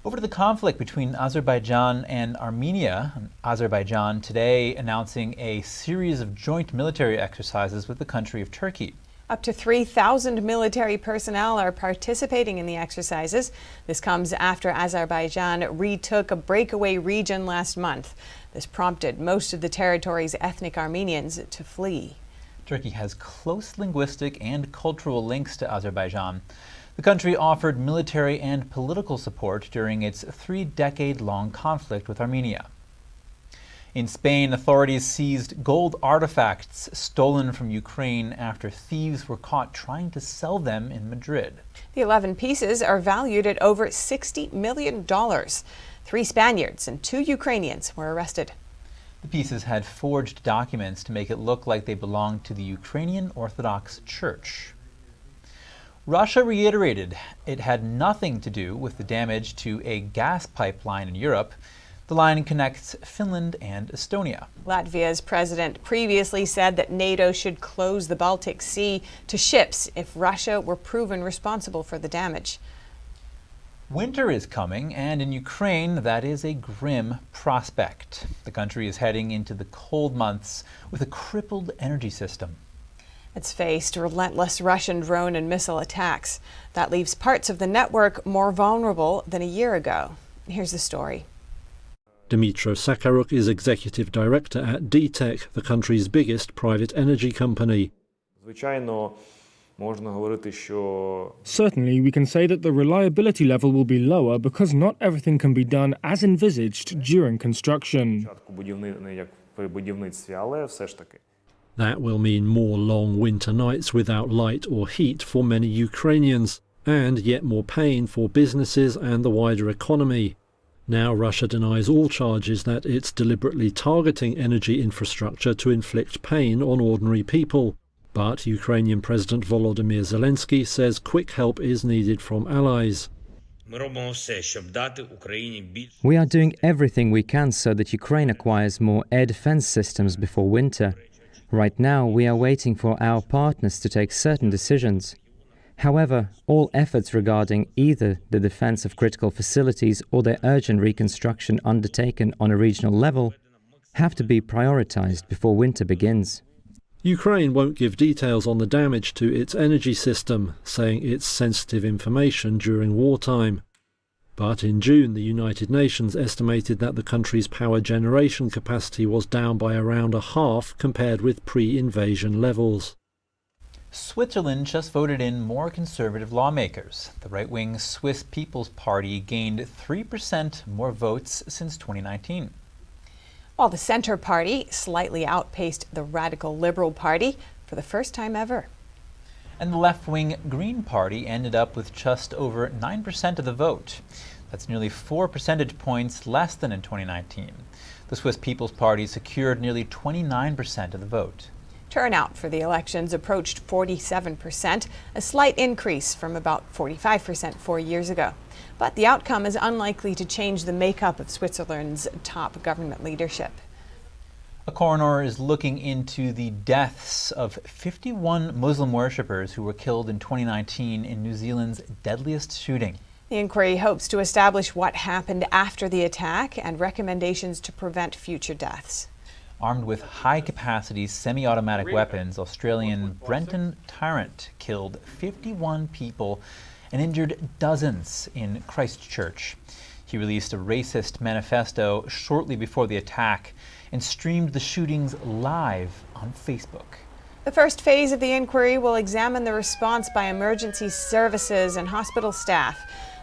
Over to the conflict between Azerbaijan and Armenia. Azerbaijan today announcing a series of joint military exercises with the country of Turkey. Up to 3,000 military personnel are participating in the exercises. This comes after Azerbaijan retook a breakaway region last month. This prompted most of the territory's ethnic Armenians to flee. Turkey has close linguistic and cultural links to Azerbaijan. The country offered military and political support during its 3-decade-long conflict with Armenia. In Spain, authorities seized gold artifacts stolen from Ukraine after thieves were caught trying to sell them in Madrid. The 11 pieces are valued at over $60 million. 3 Spaniards and 2 Ukrainians were arrested. The pieces had forged documents to make it look like they belonged to the Ukrainian Orthodox Church. Russia reiterated it had nothing to do with the damage to a gas pipeline in Europe. The line connects Finland and Estonia. Latvia's president previously said that NATO should close the Baltic Sea to ships if Russia were proven responsible for the damage. Winter is coming, and in Ukraine, that is a grim prospect. The country is heading into the cold months with a crippled energy system. It's faced relentless Russian drone and missile attacks. That leaves parts of the network more vulnerable than a year ago. Here's the story. Dmytro Sakharuk is executive director at DTEK, the country's biggest private energy company. Certainly, we can say that the reliability level will be lower because not everything can be done as envisaged during construction. That will mean more long winter nights without light or heat for many Ukrainians, and yet more pain for businesses and the wider economy. Now Russia denies all charges that it's deliberately targeting energy infrastructure to inflict pain on ordinary people. But Ukrainian President Volodymyr Zelensky says quick help is needed from allies. We are doing everything we can so that Ukraine acquires more air defense systems before winter. Right now, we are waiting for our partners to take certain decisions. However, all efforts regarding either the defense of critical facilities or their urgent reconstruction undertaken on a regional level have to be prioritized before winter begins. Ukraine won't give details on the damage to its energy system, saying it's sensitive information during wartime. But in June, the United Nations estimated that the country's power generation capacity was down by around a half compared with pre-invasion levels. Switzerland just voted in more conservative lawmakers. The right-wing Swiss People's Party gained 3% more votes since 2019. While the Centre Party slightly outpaced the Radical Liberal Party for the first time ever. And the left-wing Green Party ended up with just over 9% of the vote. That's nearly 4 percentage points less than in 2019. The Swiss People's Party secured nearly 29% of the vote. Turnout for the elections approached 47%, a slight increase from about 45% 4 years ago. But the outcome is unlikely to change the makeup of Switzerland's top government leadership. A coroner is looking into the deaths of 51 Muslim worshippers who were killed in 2019 in New Zealand's deadliest shooting. The inquiry hopes to establish what happened after the attack and recommendations to prevent future deaths. Armed with high-capacity semi-automatic weapons, Australian Brenton Tarrant killed 51 people and injured dozens in Christchurch. He released a racist manifesto shortly before the attack and streamed the shootings live on Facebook. The first phase of the inquiry will examine the response by emergency services and hospital staff.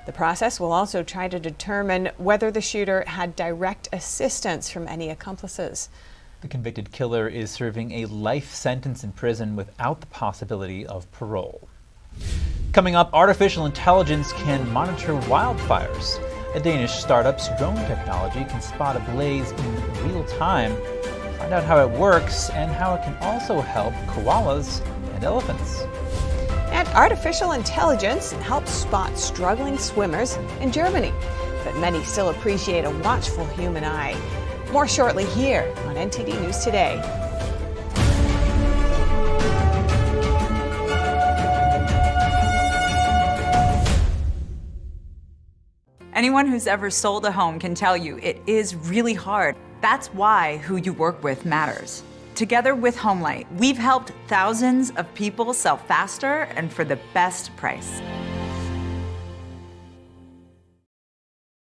The process will also try to determine whether the shooter had direct assistance from any accomplices. The convicted killer is serving a life sentence in prison without the possibility of parole. Coming up, artificial intelligence can monitor wildfires. A Danish startup's drone technology can spot a blaze in real time. Find out how it works and how it can also help koalas and elephants. And artificial intelligence helps spot struggling swimmers in Germany. But many still appreciate a watchful human eye. More shortly here on NTD News Today. Anyone who's ever sold a home can tell you it is really hard. That's why who you work with matters. Together with Homelight, we've helped thousands of people sell faster and for the best price.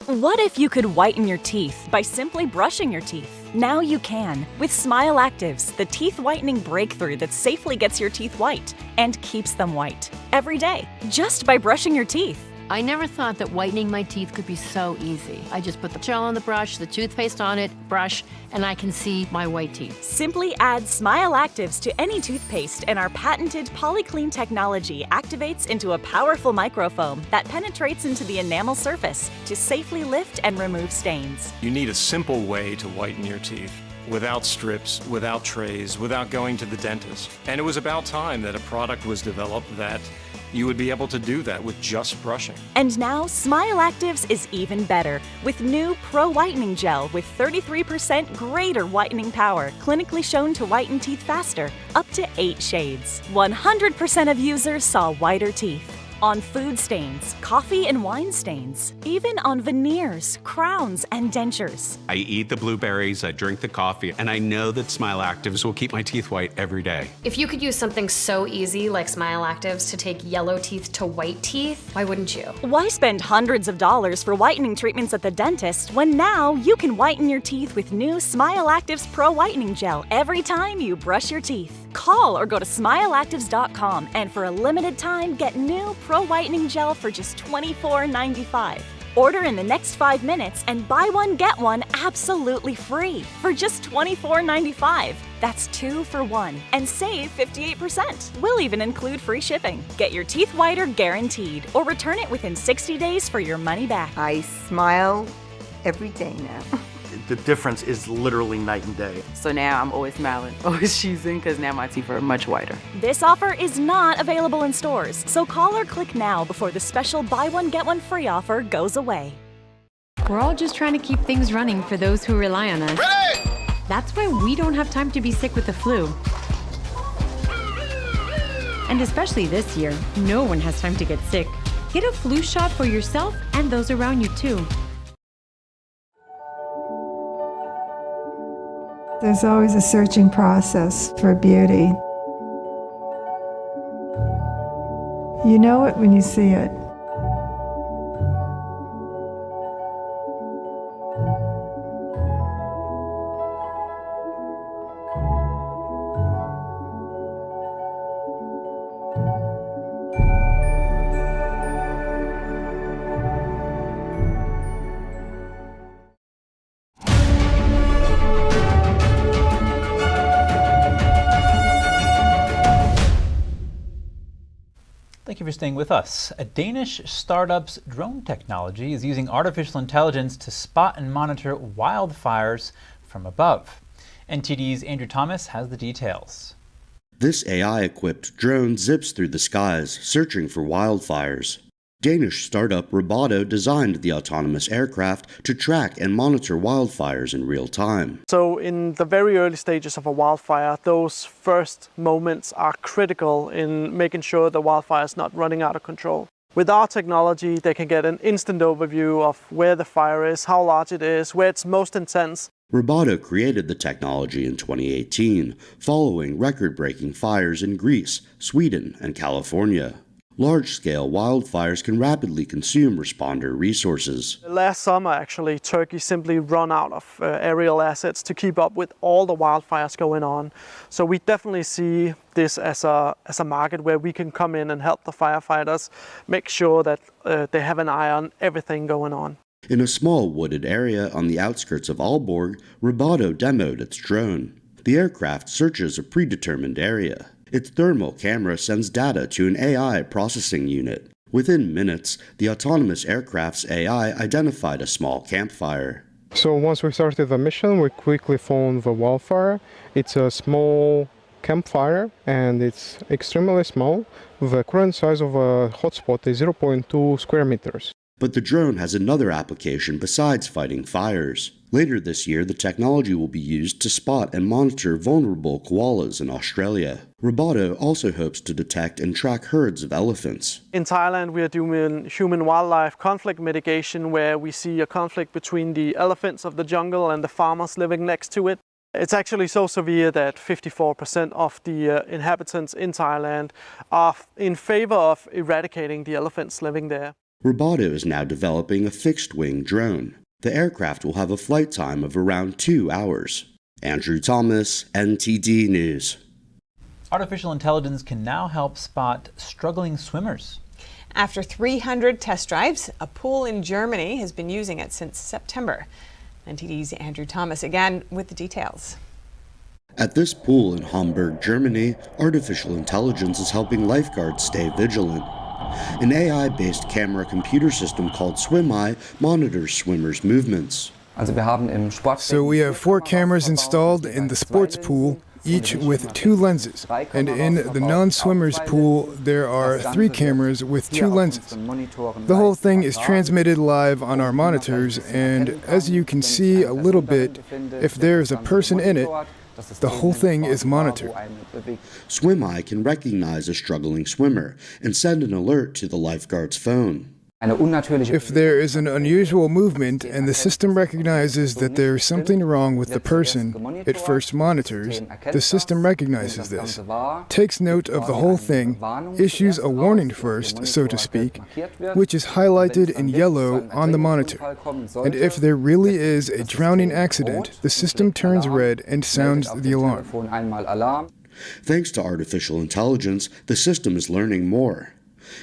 What if you could whiten your teeth by simply brushing your teeth? Now you can with Smile Actives, the teeth whitening breakthrough that safely gets your teeth white and keeps them white every day, just by brushing your teeth. I never thought that whitening my teeth could be so easy. I just put the gel on the brush, the toothpaste on it, brush, and I can see my white teeth. Simply add Smile Actives to any toothpaste and our patented PolyClean technology activates into a powerful microfoam that penetrates into the enamel surface to safely lift and remove stains. You need a simple way to whiten your teeth. Without strips, without trays, without going to the dentist. And it was about time that a product was developed that you would be able to do that with just brushing. And now, Smile Actives is even better with new Pro Whitening Gel with 33% greater whitening power, clinically shown to whiten teeth faster, up to 8 shades. 100% of users saw whiter teeth. On food stains, coffee and wine stains, even on veneers, crowns, and dentures. I eat the blueberries, I drink the coffee, and I know that Smile Actives will keep my teeth white every day. If you could use something so easy like Smile Actives to take yellow teeth to white teeth, why wouldn't you? Why spend hundreds of dollars for whitening treatments at the dentist when now you can whiten your teeth with new Smile Actives Pro Whitening Gel every time you brush your teeth? Call or go to smileactives.com and for a limited time get new Pro Whitening Gel for just $24.95. Order in the next 5 minutes and buy one get one absolutely free for just $24.95. That's 2 for 1 and save 58%. We'll even include free shipping. Get your teeth whiter guaranteed or return it within 60 days for your money back. I smile every day now. The difference is literally night and day. So now I'm always smiling, always choosing, because now my teeth are much whiter. This offer is not available in stores, so call or click now before the special buy one get one free offer goes away. We're all just trying to keep things running for those who rely on us. Ready! That's why we don't have time to be sick with the flu. And especially this year, no one has time to get sick. Get a flu shot for yourself and those around you too. There's always a searching process for beauty. You know it when you see it. Thank you for staying with us. A Danish startup's drone technology is using artificial intelligence to spot and monitor wildfires from above. NTD's Andrew Thomas has the details. This AI-equipped drone zips through the skies, searching for wildfires. Danish startup Roboto designed the autonomous aircraft to track and monitor wildfires in real time. So in the very early stages of a wildfire, those first moments are critical in making sure the wildfire is not running out of control. With our technology, they can get an instant overview of where the fire is, how large it is, where it's most intense. Roboto created the technology in 2018, following record-breaking fires in Greece, Sweden, and California. Large-scale wildfires can rapidly consume responder resources. Last summer, actually, Turkey simply ran out of aerial assets to keep up with all the wildfires going on. So we definitely see this as a market where we can come in and help the firefighters make sure that they have an eye on everything going on. In a small wooded area on the outskirts of Aalborg, Roboto demoed its drone. The aircraft searches a predetermined area. Its thermal camera sends data to an AI processing unit. Within minutes, the autonomous aircraft's AI identified a small campfire. So once we started the mission, we quickly found the wildfire. It's a small campfire and it's extremely small. The current size of a hotspot is 0.2 square meters. But the drone has another application besides fighting fires. Later this year, the technology will be used to spot and monitor vulnerable koalas in Australia. Roboto also hopes to detect and track herds of elephants. In Thailand, we are doing human-wildlife conflict mitigation, where we see a conflict between the elephants of the jungle and the farmers living next to it. It's actually so severe that 54% of the inhabitants in Thailand are in favor of eradicating the elephants living there. Roboto is now developing a fixed-wing drone. The aircraft will have a flight time of around 2 hours. Andrew Thomas, NTD News. Artificial intelligence can now help spot struggling swimmers. After 300 test drives, a pool in Germany has been using it since September. NTD's Andrew Thomas again with the details. At this pool in Hamburg, Germany, artificial intelligence is helping lifeguards stay vigilant. An AI-based camera computer system called SwimEye monitors swimmers' movements. So we have 4 cameras installed in the sports pool, each with 2 lenses. And in the non-swimmers pool, there are 3 cameras with 2 lenses. The whole thing is transmitted live on our monitors, and as you can see a little bit, if there is a person in it, the whole thing is monitored. SwimEye can recognize a struggling swimmer and send an alert to the lifeguard's phone. If there is an unusual movement and the system recognizes that there is something wrong with the person it first monitors, the system recognizes this, takes note of the whole thing, issues a warning first, so to speak, which is highlighted in yellow on the monitor. And if there really is a drowning accident, the system turns red and sounds the alarm. Thanks to artificial intelligence, the system is learning more.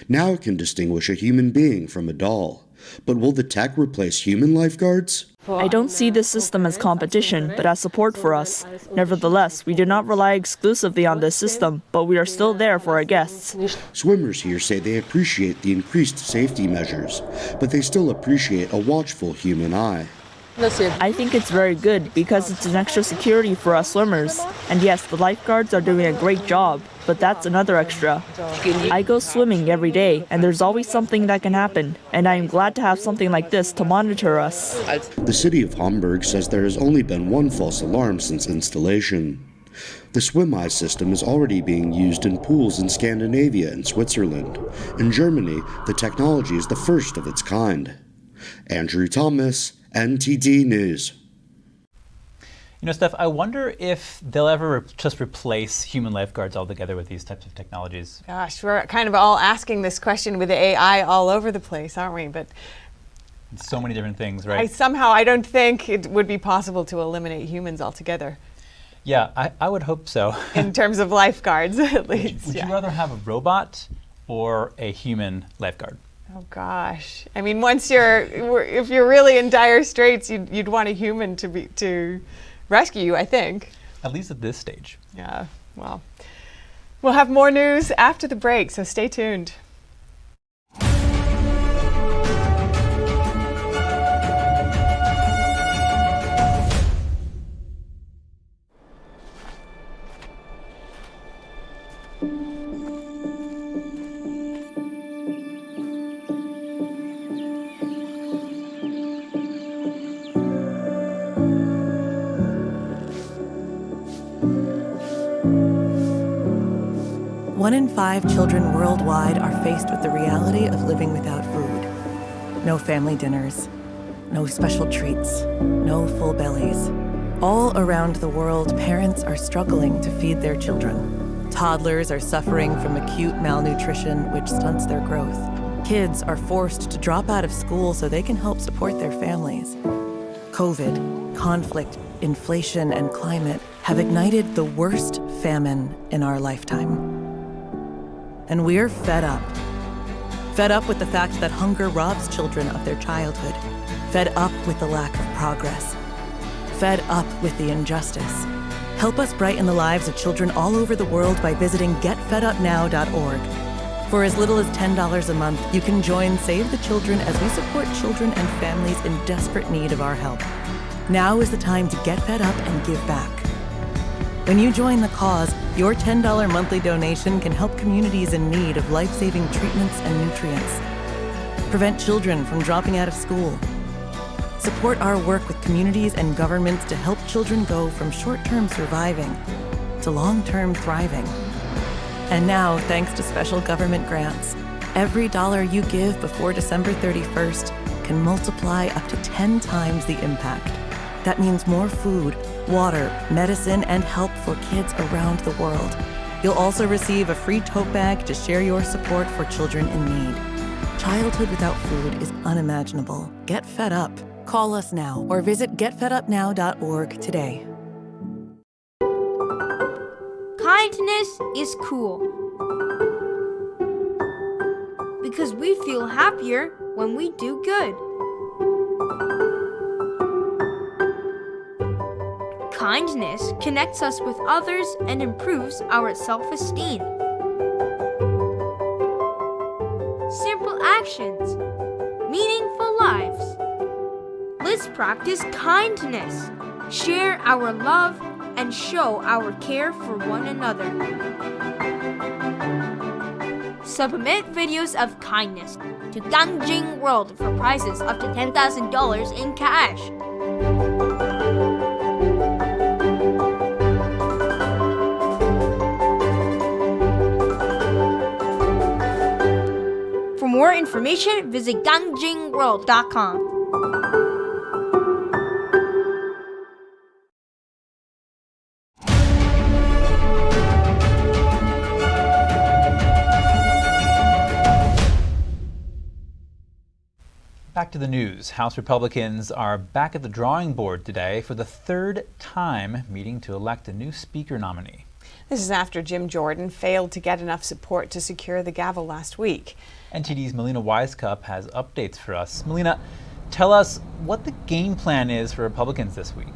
Now it can distinguish a human being from a doll. But will the tech replace human lifeguards? I don't see this system as competition, but as support for us. Nevertheless, we do not rely exclusively on this system, but we are still there for our guests. Swimmers here say they appreciate the increased safety measures, but they still appreciate a watchful human eye. I think it's very good because it's an extra security for us swimmers. And yes, the lifeguards are doing a great job, but that's another extra. I go swimming every day, and there's always something that can happen, and I am glad to have something like this to monitor us. The city of Hamburg says there has only been 1 false alarm since installation. The swim eye system is already being used in pools in Scandinavia and Switzerland. In Germany, the technology is the first of its kind. Andrew Thomas, NTD News. You know, Steph, I wonder if they'll ever just replace human lifeguards altogether with these types of technologies. Gosh, we're kind of all asking this question with AI all over the place, aren't we? But so many different things, right? I don't think it would be possible to eliminate humans altogether. Yeah, I would hope so. In terms of lifeguards, at least. Would you rather have a robot or a human lifeguard? Oh gosh, I mean, if you're really in dire straits, you'd want a human to rescue you, I think. At least at this stage. Yeah. Well, we'll have more news after the break, so stay tuned. One in 5 children worldwide are faced with the reality of living without food. No family dinners, no special treats, no full bellies. All around the world, parents are struggling to feed their children. Toddlers are suffering from acute malnutrition, which stunts their growth. Kids are forced to drop out of school so they can help support their families. COVID, conflict, inflation, and climate have ignited the worst famine in our lifetime. And we're fed up. Fed up with the fact that hunger robs children of their childhood. Fed up with the lack of progress. Fed up with the injustice. Help us brighten the lives of children all over the world by visiting getfedupnow.org. For as little as $10 a month, you can join Save the Children as we support children and families in desperate need of our help. Now is the time to get fed up and give back. When you join the cause, your $10 monthly donation can help communities in need of life-saving treatments and nutrients. Prevent children from dropping out of school. Support our work with communities and governments to help children go from short-term surviving to long-term thriving. And now, thanks to special government grants, every dollar you give before December 31st can multiply up to 10 times the impact. That means more food, water, medicine, and help for kids around the world. You'll also receive a free tote bag to share your support for children in need. Childhood without food is unimaginable. Get fed up. Call us now or visit getfedupnow.org today. Kindness is cool. Because we feel happier when we do good. Kindness connects us with others and improves our self-esteem. Simple actions, meaningful lives. Let's practice kindness, share our love, and show our care for one another. Submit videos of kindness to Gangjing World for prizes up to $10,000 in cash. For more information, visit gangjingworld.com. Back to the news. House Republicans are back at the drawing board today for the third time meeting to elect a new speaker nominee. This is after Jim Jordan failed to get enough support to secure the gavel last week. NTD's Melina Wisecup has updates for us. Melina, tell us what the game plan is for Republicans this week.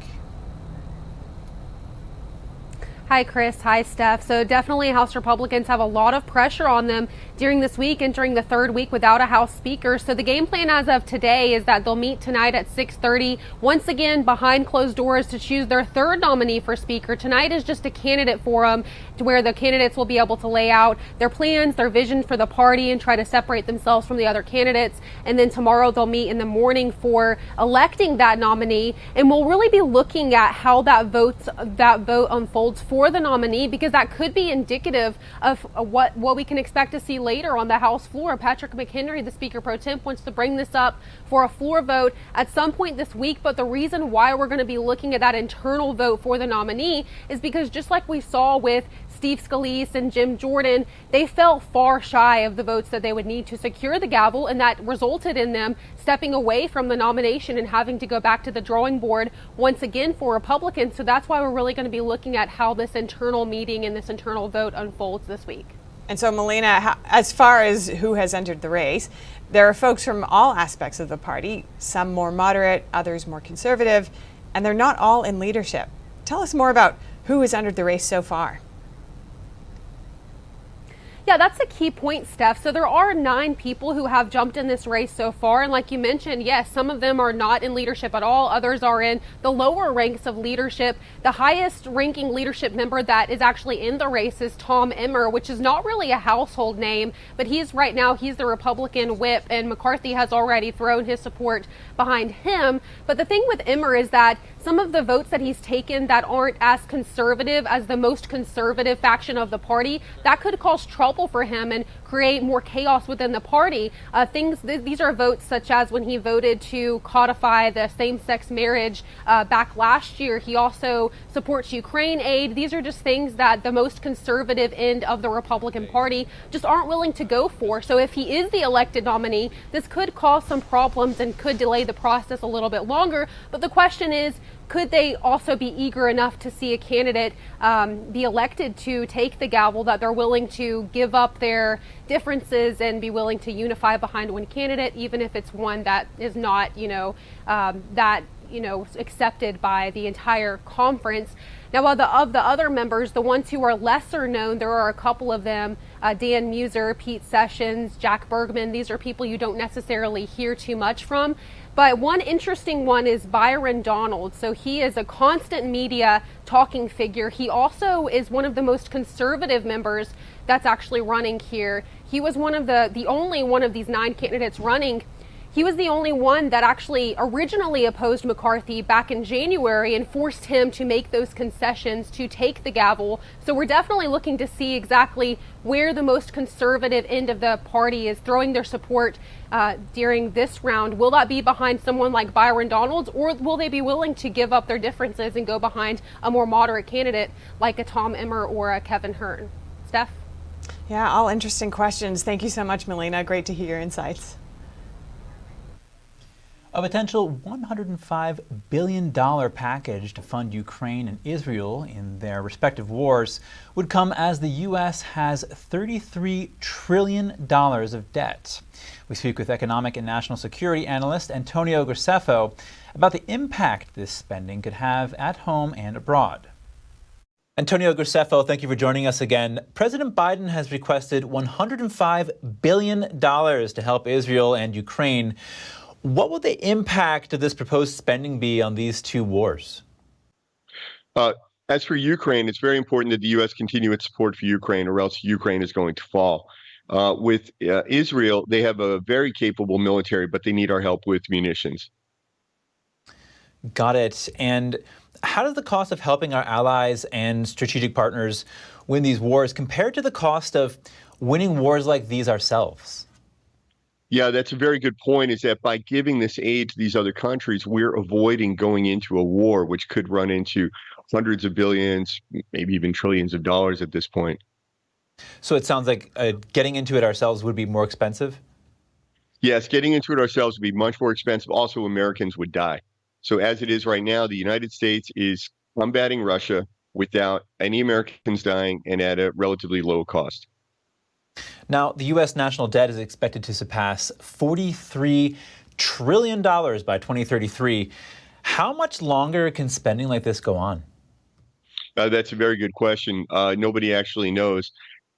Hi, Chris. Hi, Steph. So definitely House Republicans have a lot of pressure on them during this week, entering the third week without a House Speaker. So the game plan as of today is that they'll meet tonight at 6:30, once again behind closed doors, to choose their third nominee for Speaker. Tonight is just a candidate forum to where the candidates will be able to lay out their plans, their vision for the party, and try to separate themselves from the other candidates. And then tomorrow they'll meet in the morning for electing that nominee. And we'll really be looking at how that vote unfolds for for the nominee, because that could be indicative of what we can expect to see later on the House floor. Patrick McHenry, the Speaker Pro Tem, wants to bring this up for a floor vote at some point this week. But the reason why we're going to be looking at that internal vote for the nominee is because, just like we saw with Steve Scalise and Jim Jordan, they fell far shy of the votes that they would need to secure the gavel, and that resulted in them stepping away from the nomination and having to go back to the drawing board once again for Republicans. So that's why we're really going to be looking at how this internal meeting and this internal vote unfolds this week. And so, Melina, as far as who has entered the race, there are folks from all aspects of the party, some more moderate, others more conservative, and they're not all in leadership. Tell us more about who has entered the race so far. Yeah, that's a key point, Steph. So there are 9 people who have jumped in this race so far. And like you mentioned, yes, some of them are not in leadership at all. Others are in the lower ranks of leadership. The highest ranking leadership member that is actually in the race is Tom Emmer, which is not really a household name, but he's the Republican whip, and McCarthy has already thrown his support behind him. But the thing with Emmer is that some of the votes that he's taken that aren't as conservative as the most conservative faction of the party, that could cause trouble for him and create more chaos within the party. These are votes such as when he voted to codify the same-sex marriage back last year. He also supports Ukraine aid. These are just things that the most conservative end of the Republican Party just aren't willing to go for. So if he is the elected nominee, this could cause some problems and could delay the process a little bit longer. But the question is, could they also be eager enough to see a candidate be elected to take the gavel that they're willing to give up their differences and be willing to unify behind one candidate, even if it's one that is not, accepted by the entire conference. Now, of the other members, the ones who are lesser known, there are a couple of them, Dan Muser, Pete Sessions, Jack Bergman. These are people you don't necessarily hear too much from. But one interesting one is Byron Donald. So he is a constant media talking figure. He also is one of the most conservative members that's actually running here. He was one of the only one of these 9 candidates running. He was the only one that actually originally opposed McCarthy back in January and forced him to make those concessions to take the gavel. So we're definitely looking to see exactly where the most conservative end of the party is throwing their support during this round. Will that be behind someone like Byron Donalds, or will they be willing to give up their differences and go behind a more moderate candidate like a Tom Emmer or a Kevin Hearn? Steph? Yeah, all interesting questions. Thank you so much, Melina. Great to hear your insights. A potential $105 billion package to fund Ukraine and Israel in their respective wars would come as the U.S. has $33 trillion of debt. We speak with economic and national security analyst Antonio Graceffo about the impact this spending could have at home and abroad. Antonio Graceffo, thank you for joining us again. President Biden has requested $105 billion to help Israel and Ukraine. What will the impact of this proposed spending be on these 2 wars? As for Ukraine, it's very important that the U.S. continue its support for Ukraine, or else Ukraine is going to fall. With Israel, they have a very capable military, but they need our help with munitions. Got it. And how does the cost of helping our allies and strategic partners win these wars compare to the cost of winning wars like these ourselves? Yeah, that's a very good point, is that by giving this aid to these other countries, we're avoiding going into a war, which could run into hundreds of billions, maybe even trillions of dollars at this point. So it sounds like getting into it ourselves would be more expensive? Yes, getting into it ourselves would be much more expensive. Also, Americans would die. So as it is right now, the United States is combating Russia without any Americans dying and at a relatively low cost. Now, the U.S. national debt is expected to surpass $43 trillion by 2033. How much longer can spending like this go on? That's a very good question. Nobody actually knows.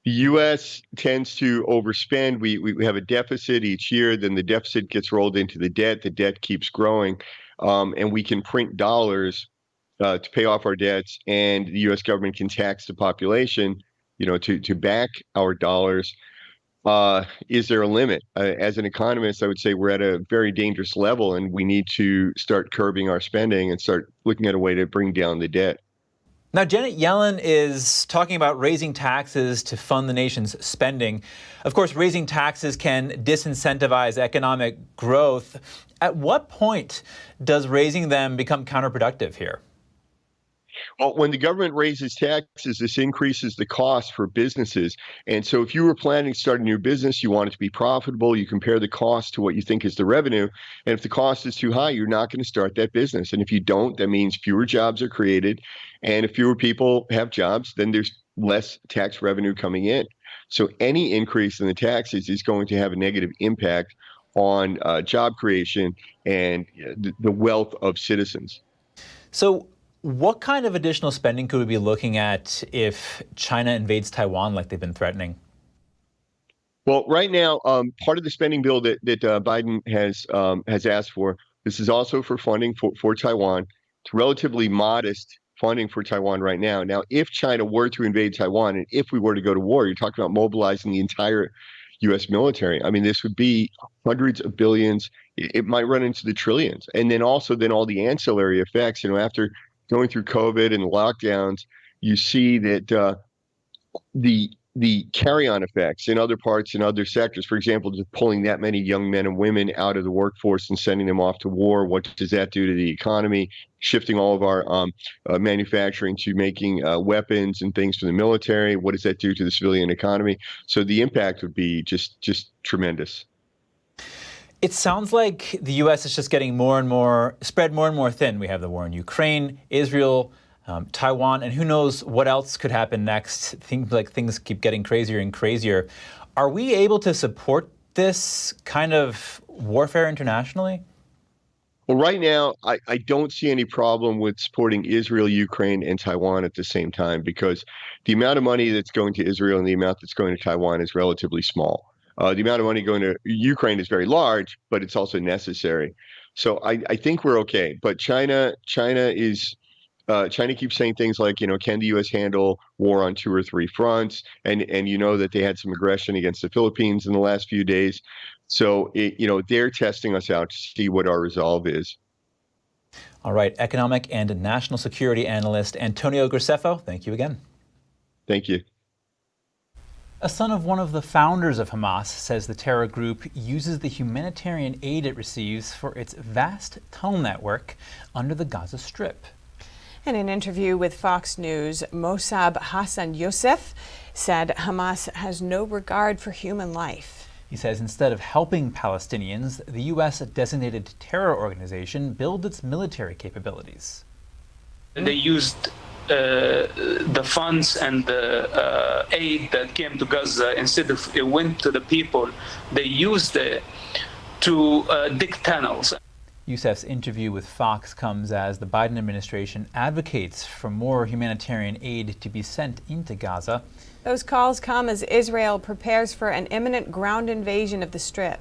The U.S. tends to overspend. We have a deficit each year, then the deficit gets rolled into the debt keeps growing, and we can print dollars to pay off our debts, and the U.S. government can tax the population, to back our dollars. Is there a limit? As an economist, I would say we're at a very dangerous level, and we need to start curbing our spending and start looking at a way to bring down the debt. Now, Janet Yellen is talking about raising taxes to fund the nation's spending. Of course, raising taxes can disincentivize economic growth. At what point does raising them become counterproductive here? Well, when the government raises taxes, this increases the cost for businesses. And so if you were planning to start a new business, you want it to be profitable, you compare the cost to what you think is the revenue. And if the cost is too high, you're not going to start that business. And if you don't, that means fewer jobs are created. And if fewer people have jobs, then there's less tax revenue coming in. So any increase in the taxes is going to have a negative impact on job creation and the wealth of citizens. So what kind of additional spending could we be looking at if China invades Taiwan like they've been threatening? Well, right now, part of the spending bill that Biden has asked for, this is also for funding for Taiwan. It's relatively modest funding for Taiwan right now. Now, if China were to invade Taiwan and if we were to go to war, you're talking about mobilizing the entire U.S. military. I mean, this would be hundreds of billions. It might run into the trillions. And then also all the ancillary effects, after going through COVID and lockdowns, you see that the carry-on effects in other parts and other sectors, for example, just pulling that many young men and women out of the workforce and sending them off to war, what does that do to the economy? Shifting all of our manufacturing to making weapons and things for the military, what does that do to the civilian economy? So the impact would be just tremendous. It sounds like the U.S. is just getting spread more and more thin. We have the war in Ukraine, Israel, Taiwan, and who knows what else could happen next. Things keep getting crazier and crazier. Are we able to support this kind of warfare internationally? Well, right now, I don't see any problem with supporting Israel, Ukraine, and Taiwan at the same time, because the amount of money that's going to Israel and the amount that's going to Taiwan is relatively small. The amount of money going to Ukraine is very large, but it's also necessary. So I think we're okay. But China keeps saying things like, can the U.S. handle war on 2 or 3 fronts? And that they had some aggression against the Philippines in the last few days. So they're testing us out to see what our resolve is. All right, economic and national security analyst Antonio Graceffo, thank you again. Thank you. A son of one of the founders of Hamas says the terror group uses the humanitarian aid it receives for its vast tunnel network under the Gaza Strip. In an interview with Fox News, Mossab Hassan Youssef said Hamas has no regard for human life. He says instead of helping Palestinians, the U.S.-designated terror organization build its military capabilities. They used the funds and the aid that came to Gaza, instead of it went to the people, they used it to dig tunnels. Youssef's interview with Fox comes as the Biden administration advocates for more humanitarian aid to be sent into Gaza. Those calls come as Israel prepares for an imminent ground invasion of the Strip.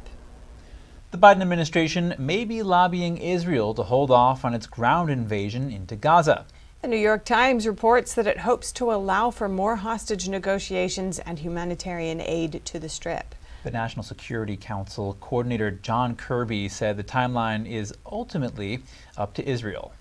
The Biden administration may be lobbying Israel to hold off on its ground invasion into Gaza. The New York Times reports that it hopes to allow for more hostage negotiations and humanitarian aid to the Strip. The National Security Council coordinator John Kirby said the timeline is ultimately up to Israel.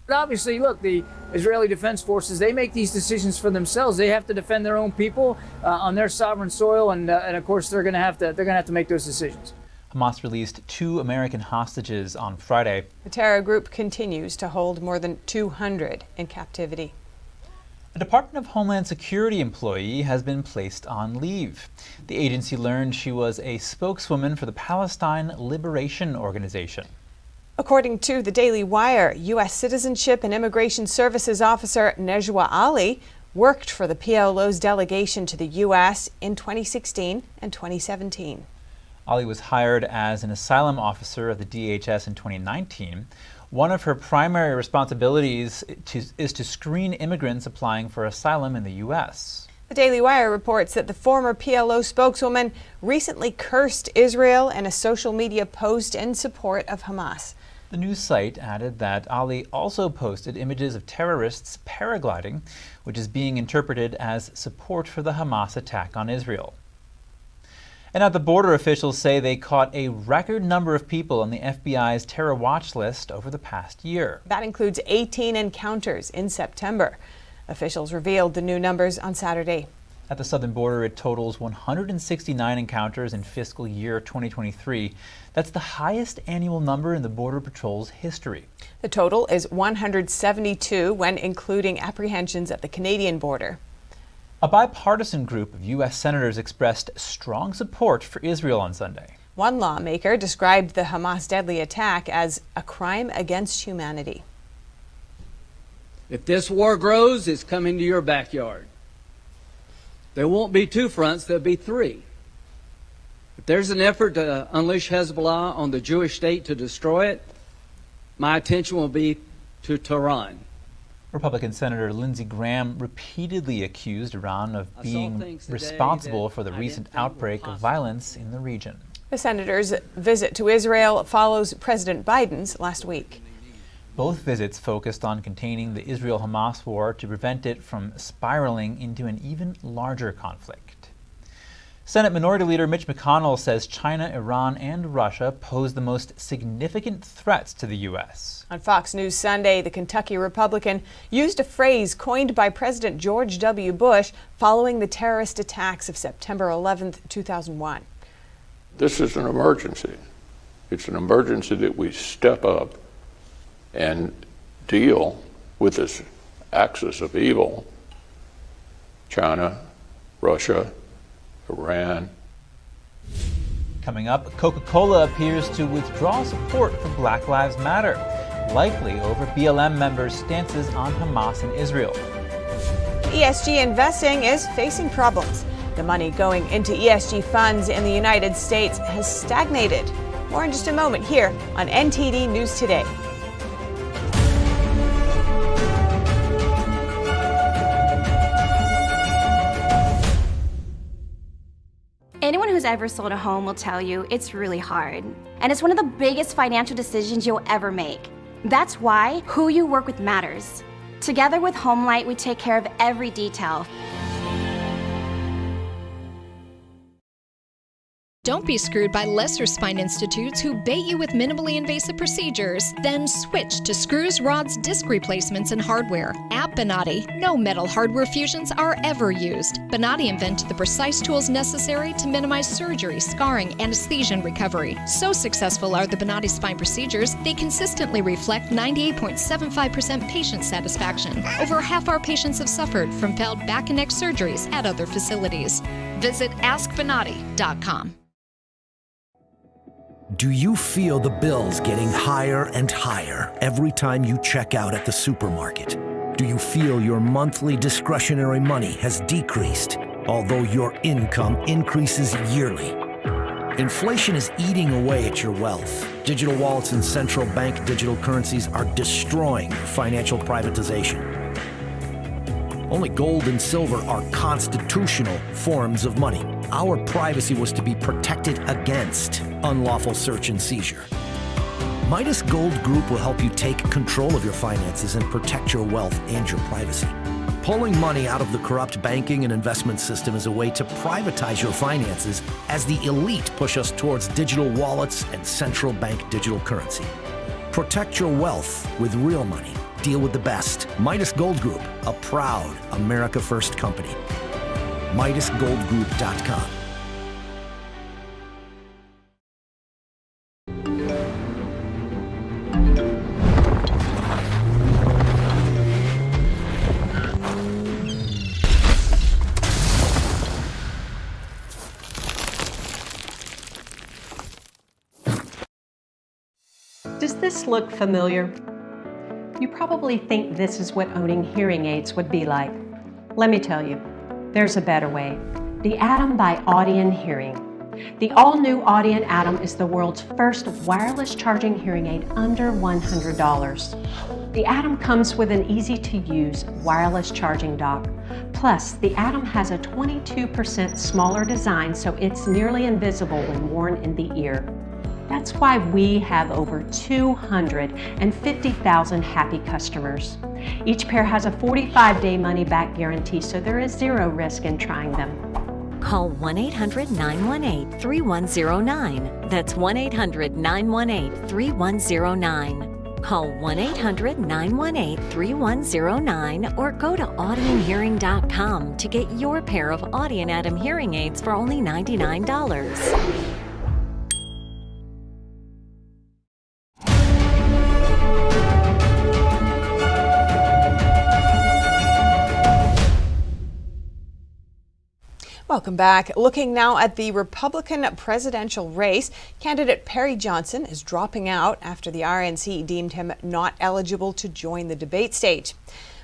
But obviously, look, the Israeli Defense Forces, they make these decisions for themselves. They have to defend their own people on their sovereign soil, and of course they're going to have to make those decisions. Hamas released 2 American hostages on Friday. The terror group continues to hold more than 200 in captivity. A Department of Homeland Security employee has been placed on leave. The agency learned she was a spokeswoman for the Palestine Liberation Organization. According to the Daily Wire, U.S. Citizenship and Immigration Services Officer Nejwa Ali worked for the PLO's delegation to the U.S. in 2016 and 2017. Ali was hired as an asylum officer at the DHS in 2019. One of her primary responsibilities is to screen immigrants applying for asylum in the U.S. The Daily Wire reports that the former PLO spokeswoman recently cursed Israel in a social media post in support of Hamas. The news site added that Ali also posted images of terrorists paragliding, which is being interpreted as support for the Hamas attack on Israel. And at the border, officials say they caught a record number of people on the FBI's terror watch list over the past year. That includes 18 encounters in September. Officials revealed the new numbers on Saturday. At the southern border, it totals 169 encounters in fiscal year 2023. That's the highest annual number in the Border Patrol's history. The total is 172 when including apprehensions at the Canadian border. A bipartisan group of U.S. senators expressed strong support for Israel on Sunday. One lawmaker described the Hamas deadly attack as a crime against humanity. If this war grows, it's coming to your backyard. There won't be two fronts, there'll be three. If there's an effort to unleash Hezbollah on the Jewish state to destroy it, my attention will be to Tehran. Republican Senator Lindsey Graham repeatedly accused Iran of being responsible for the recent outbreak of violence in the region. The senator's visit to Israel follows President Biden's last week. Both visits focused on containing the Israel-Hamas war to prevent it from spiraling into an even larger conflict. Senate Minority Leader Mitch McConnell says China, Iran, and Russia pose the most significant threats to the U.S. On Fox News Sunday, the Kentucky Republican used a phrase coined by President George W. Bush following the terrorist attacks of September 11, 2001. This is an emergency. It's an emergency that we step up and deal with this axis of evil, China, Russia, Iran. Coming up, Coca-Cola appears to withdraw support for Black Lives Matter, likely over BLM members' stances on Hamas and Israel. ESG investing is facing problems. The money going into ESG funds in the United States has stagnated. More in just a moment here on NTD News Today. Anyone who's ever sold a home will tell you it's really hard. And it's one of the biggest financial decisions you'll ever make. That's why who you work with matters. Together with HomeLight, we take care of every detail. Don't be screwed by lesser spine institutes who bait you with minimally invasive procedures, then switch to screws, rods, disc replacements, and hardware. At Bonati, no metal hardware fusions are ever used. Bonati invented the precise tools necessary to minimize surgery, scarring, anesthesia, and recovery. So successful are the Bonati spine procedures, they consistently reflect 98.75% patient satisfaction. Over half our patients have suffered from failed back and neck surgeries at other facilities. Visit AskBonati.com. Do you feel the bills getting higher and higher every time you check out at the supermarket? Do you feel your monthly discretionary money has decreased, although your income increases yearly? Inflation is eating away at your wealth. Digital wallets and central bank digital currencies are destroying your financial privatization. Only gold and silver are constitutional forms of money. Our privacy was to be protected against unlawful search and seizure. Midas Gold Group will help you take control of your finances and protect your wealth and your privacy. Pulling money out of the corrupt banking and investment system is a way to privatize your finances as the elite push us towards digital wallets and central bank digital currency. Protect your wealth with real money. Deal with the best. Midas Gold Group, a proud America First company. MidasGoldGroup.com. Does this look familiar? You probably think this is what owning hearing aids would be like. Let me tell you, there's a better way. The Atom by Audien Hearing. The all-new Audien Atom is the world's first wireless charging hearing aid under $100. The Atom comes with an easy-to-use wireless charging dock. Plus, the Atom has a 22% smaller design, so it's nearly invisible when worn in the ear. That's why we have over 250,000 happy customers. Each pair has a 45-day money-back guarantee, so there is zero risk in trying them. Call 1-800-918-3109. That's 1-800-918-3109. Call 1-800-918-3109 or go to audionhearing.com to get your pair of Audien Adam hearing aids for only $99. Welcome back. Looking now at the Republican presidential race, candidate Perry Johnson is dropping out after the RNC deemed him not eligible to join the debate stage.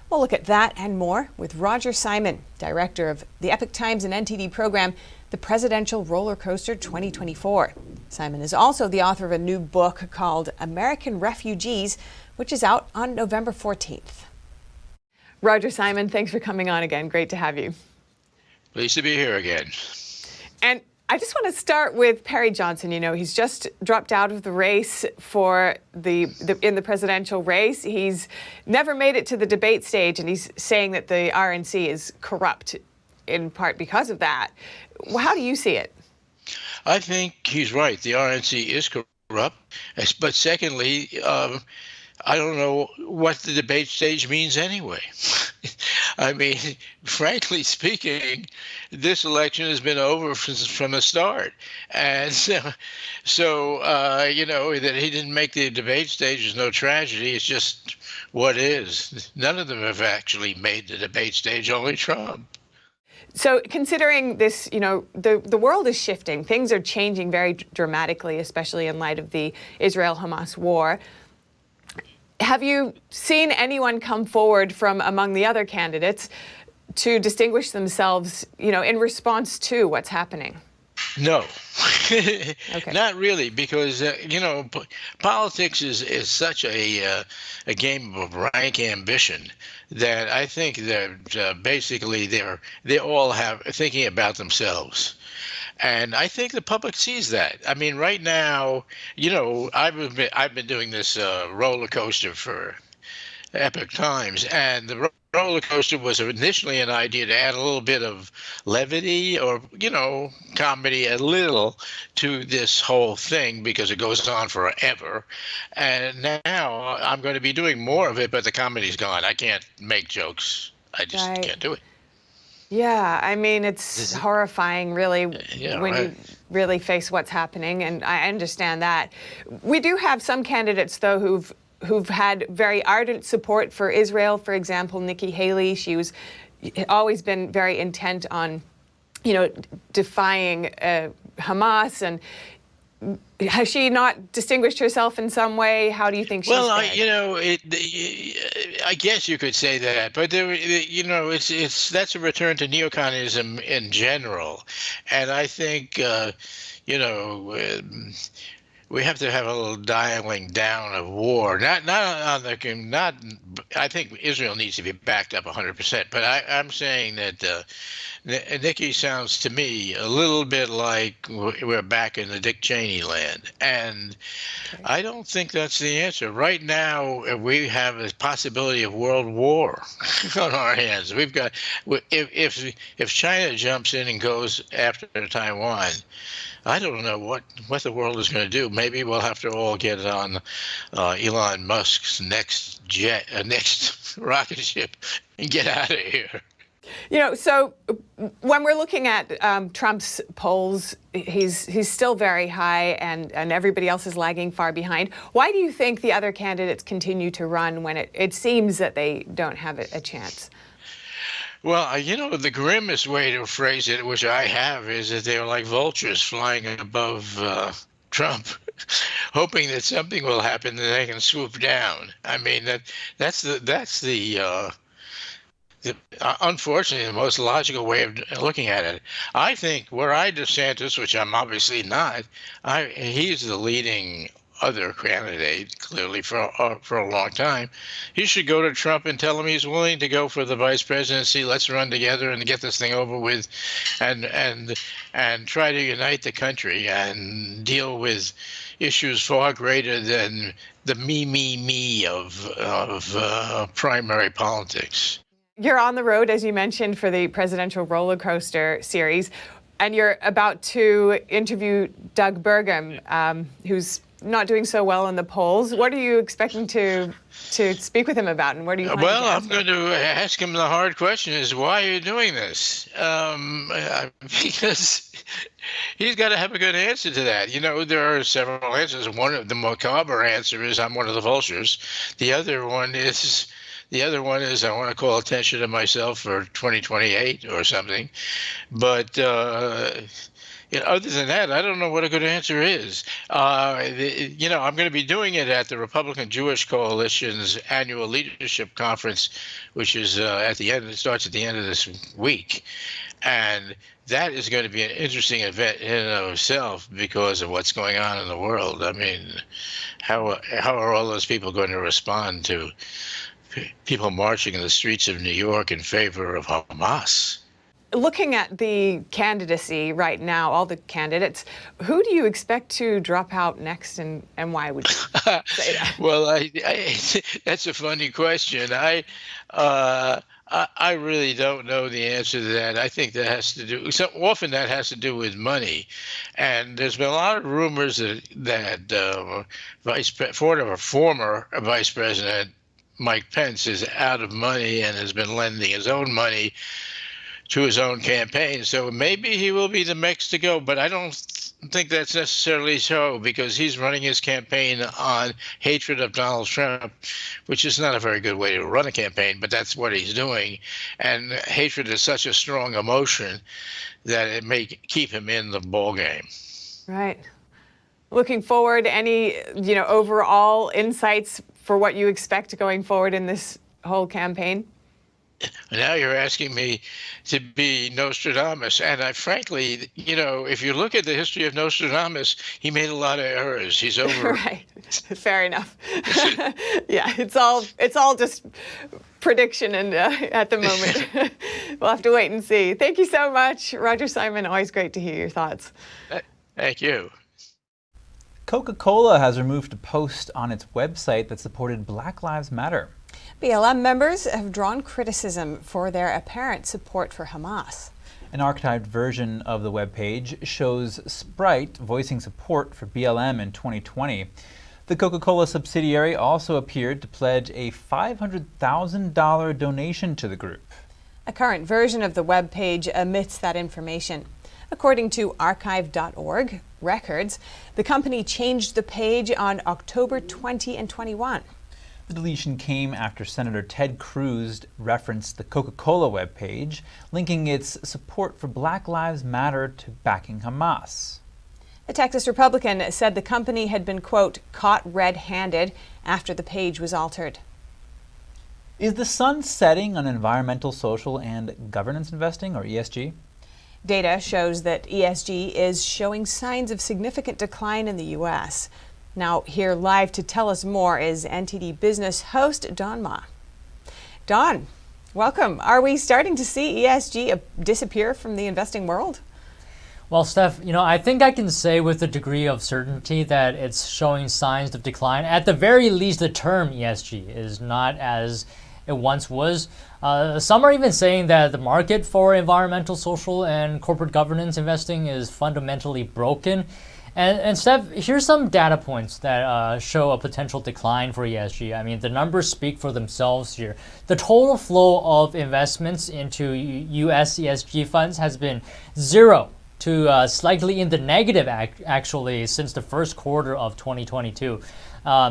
We'll look at that and more with Roger Simon, director of the Epoch Times and NTD program, The Presidential Roller Coaster 2024. Simon is also the author of a new book called American Refugees, which is out on November 14th. Roger Simon, thanks for coming on again. Great to have you. Pleased to be here again. And I just want to start with Perry Johnson. You know, he's just dropped out of the race for in the presidential race. He's never made it to the debate stage, and he's saying that the RNC is corrupt in part because of that. How do you see it? I think he's right. The RNC is corrupt. But secondly, I don't know what the debate stage means anyway. I mean, frankly speaking, this election has been over from the start. And so you know, that he didn't make the debate stage is no tragedy. It's just what is. None of them have actually made the debate stage, only Trump. So considering this, you know, the world is shifting. Things are changing very dramatically, especially in light of the Israel-Hamas war. Have you seen anyone come forward from among the other candidates to distinguish themselves, you know, in response to what's happening? No, not really, because, you know, politics is such a game of rank ambition that I think that basically they all have thinking about themselves. And I think the public sees that. I mean, right now, you know, I've been doing this roller coaster for Epoch Times, and the roller coaster was initially an idea to add a little bit of levity or, you know, comedy a little to this whole thing because it goes on forever. And now I'm going to be doing more of it, but the comedy's gone. I can't make jokes. I just can't do it. Yeah, I mean, it's horrifying, really, when you really face what's happening, and I understand that. We do have some candidates, though, who've had very ardent support for Israel. For example, Nikki Haley, she was always been very intent on, you know, defying Hamas, and has she not distinguished herself in some way? How do you think she's fared? You know, I guess you could say that, but there, you know, that's a return to neoconism in general, and I think, you know, we have to have a little dialing down of war. Not on the I think Israel needs to be backed up 100%. But I'm saying that Nikki sounds to me a little bit like we're back in the Dick Cheney land, and I don't think that's the answer. Right now, we have a possibility of world war on our hands. We've got if China jumps in and goes after Taiwan, I don't know what the world is going to do. Maybe we'll have to all get on Elon Musk's next rocket ship and get out of here. You know, so when we're looking at Trump's polls, he's still very high, and everybody else is lagging far behind. Why do you think the other candidates continue to run when it seems that they don't have a chance? Well, you know, the grimmest way to phrase it, which I have, is that they're like vultures flying above Trump, hoping that something will happen and they can swoop down. I mean, that's the unfortunately the most logical way of looking at it. I think were I DeSantis, which I'm obviously not, he's the leading other candidate, clearly, for a long time. He should go to Trump and tell him he's willing to go for the vice presidency. Let's run together and get this thing over with, and try to unite the country and deal with issues far greater than the me of primary politics. You're on the road, as you mentioned, for the presidential roller coaster series, and you're about to interview Doug Burgum, who's not doing so well in the polls. What are you expecting to speak with him about, and where do you? Well, I'm going to ask him the hard question: is why are you doing this? Because he's got to have a good answer to that. You know, there are several answers. One of the macabre answer is I'm one of the vultures. The other one is I want to call attention to myself for 2028 or something. But other than that, I don't know what a good answer is. I'm going to be doing it at the Republican Jewish Coalition's annual leadership conference, which is it starts at the end of this week. And that is going to be an interesting event in and of itself because of what's going on in the world. I mean, how are all those people going to respond to people marching in the streets of New York in favor of Hamas? Looking at the candidacy right now, all the candidates, who do you expect to drop out next, and why would you say that? Well, that's a funny question. I really don't know the answer to that. I think that has to do with money, and there's been a lot of rumors that former Vice President Mike Pence is out of money and has been lending his own money to his own campaign. So maybe he will be the next to go, but I don't think that's necessarily so, because he's running his campaign on hatred of Donald Trump, which is not a very good way to run a campaign, but that's what he's doing. And hatred is such a strong emotion that it may keep him in the ball game. Right. Looking forward, any overall insights for what you expect going forward in this whole campaign? Now you're asking me to be Nostradamus. And frankly, if you look at the history of Nostradamus, he made a lot of errors. He's over. Right. Fair enough. Yeah, it's all just prediction and at the moment. We'll have to wait and see. Thank you so much, Roger Simon. Always great to hear your thoughts. Thank you. Coca-Cola has removed a post on its website that supported Black Lives Matter. BLM members have drawn criticism for their apparent support for Hamas. An archived version of the webpage shows Sprite voicing support for BLM in 2020. The Coca-Cola subsidiary also appeared to pledge a $500,000 donation to the group. A current version of the webpage omits that information. According to archive.org records, the company changed the page on October 20 and 21. The deletion came after Senator Ted Cruz referenced the Coca-Cola webpage, linking its support for Black Lives Matter to backing Hamas. The Texas Republican said the company had been, quote, caught red-handed after the page was altered. Is the sun setting on environmental, social, and governance investing, or ESG? Data shows that ESG is showing signs of significant decline in the U.S. Now, here live to tell us more is NTD Business host Don Ma. Don, welcome. Are we starting to see ESG disappear from the investing world? Well, Steph, I think I can say with a degree of certainty that it's showing signs of decline. At the very least, the term ESG is not as it once was. Some are even saying that the market for environmental, social, and corporate governance investing is fundamentally broken. And Steph, here's some data points that show a potential decline for ESG. I mean, the numbers speak for themselves here. The total flow of investments into U.S. ESG funds has been zero to slightly in the negative actually since the first quarter of 2022.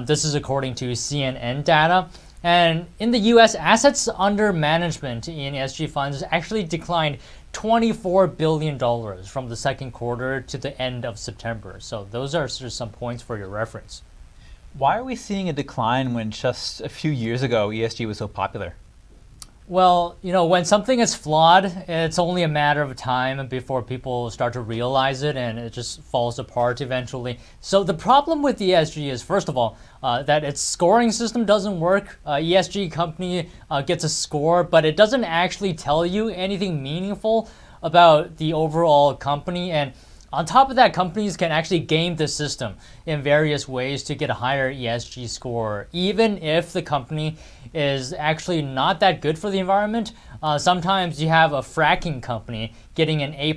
This is according to CNN data. And in the U.S., assets under management in ESG funds actually declined $24 billion from the second quarter to the end of September. So those are just some points for your reference. Why are we seeing a decline when just a few years ago ESG was so popular? Well, when something is flawed, it's only a matter of time before people start to realize it, and it just falls apart eventually. So the problem with ESG is, first of all, that its scoring system doesn't work. ESG company gets a score, but it doesn't actually tell you anything meaningful about the overall company. And on top of that, companies can actually game the system in various ways to get a higher ESG score, even if the company is actually not that good for the environment. Sometimes you have a fracking company getting an A+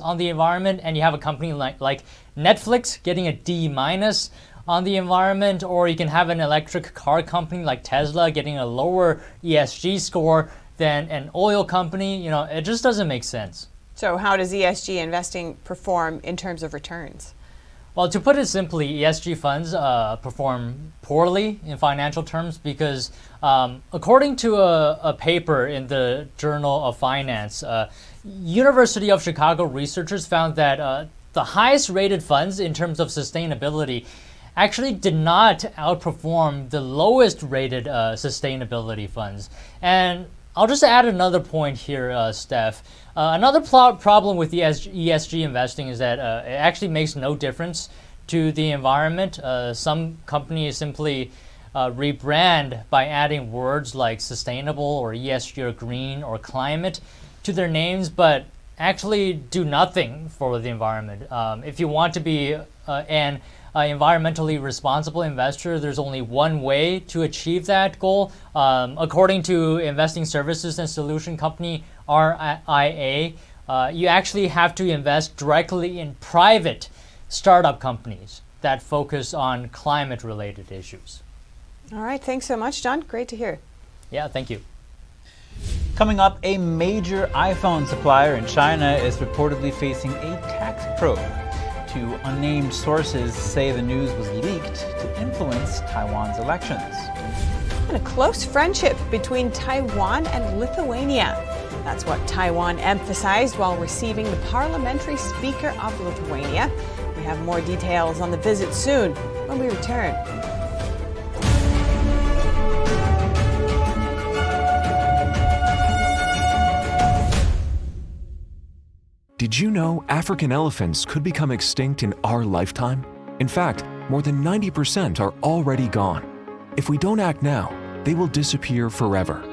on the environment, and you have a company like Netflix getting a D-. on the environment, or you can have an electric car company like Tesla getting a lower ESG score than an oil company. You know, it just doesn't make sense. So how does ESG investing perform in terms of returns? Well, to put it simply, ESG funds perform poorly in financial terms because according to a paper in the Journal of Finance, University of Chicago researchers found that the highest rated funds in terms of sustainability actually did not outperform the lowest rated sustainability funds. And I'll just add another point here, Steph. Another problem with ESG investing is that it actually makes no difference to the environment. Some companies simply rebrand by adding words like sustainable or ESG or green or climate to their names, but actually do nothing for the environment. If you want to be an environmentally responsible investor, there's only one way to achieve that goal. According to investing services and solution company RIA, you actually have to invest directly in private startup companies that focus on climate-related issues. All right, thanks so much, John. Great to hear. Yeah, thank you. Coming up, a major iPhone supplier in China is reportedly facing a tax probe. Two unnamed sources say the news was leaked to influence Taiwan's elections. And a close friendship between Taiwan and Lithuania. That's what Taiwan emphasized while receiving the parliamentary speaker of Lithuania. We have more details on the visit soon when we return. Did you know African elephants could become extinct in our lifetime? In fact, more than 90% are already gone. If we don't act now, they will disappear forever.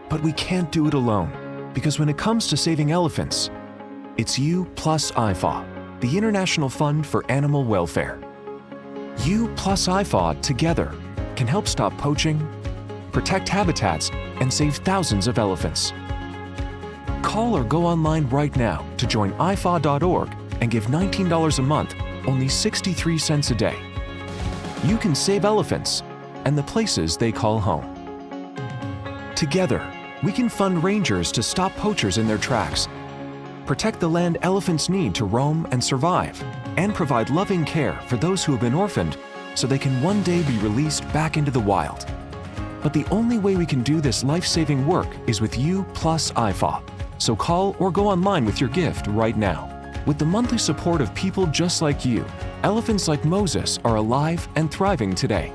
But we can't do it alone, because when it comes to saving elephants, it's you plus IFAW, the International Fund for Animal Welfare. You plus IFAW together can help stop poaching, protect habitats, and save thousands of elephants. Call or go online right now to join ifaw.org and give $19 a month, only 63 cents a day. You can save elephants and the places they call home. Together, we can fund rangers to stop poachers in their tracks, protect the land elephants need to roam and survive, and provide loving care for those who have been orphaned so they can one day be released back into the wild. But the only way we can do this life-saving work is with you plus IFAW. So call or go online with your gift right now. With the monthly support of people just like you, elephants like Moses are alive and thriving today.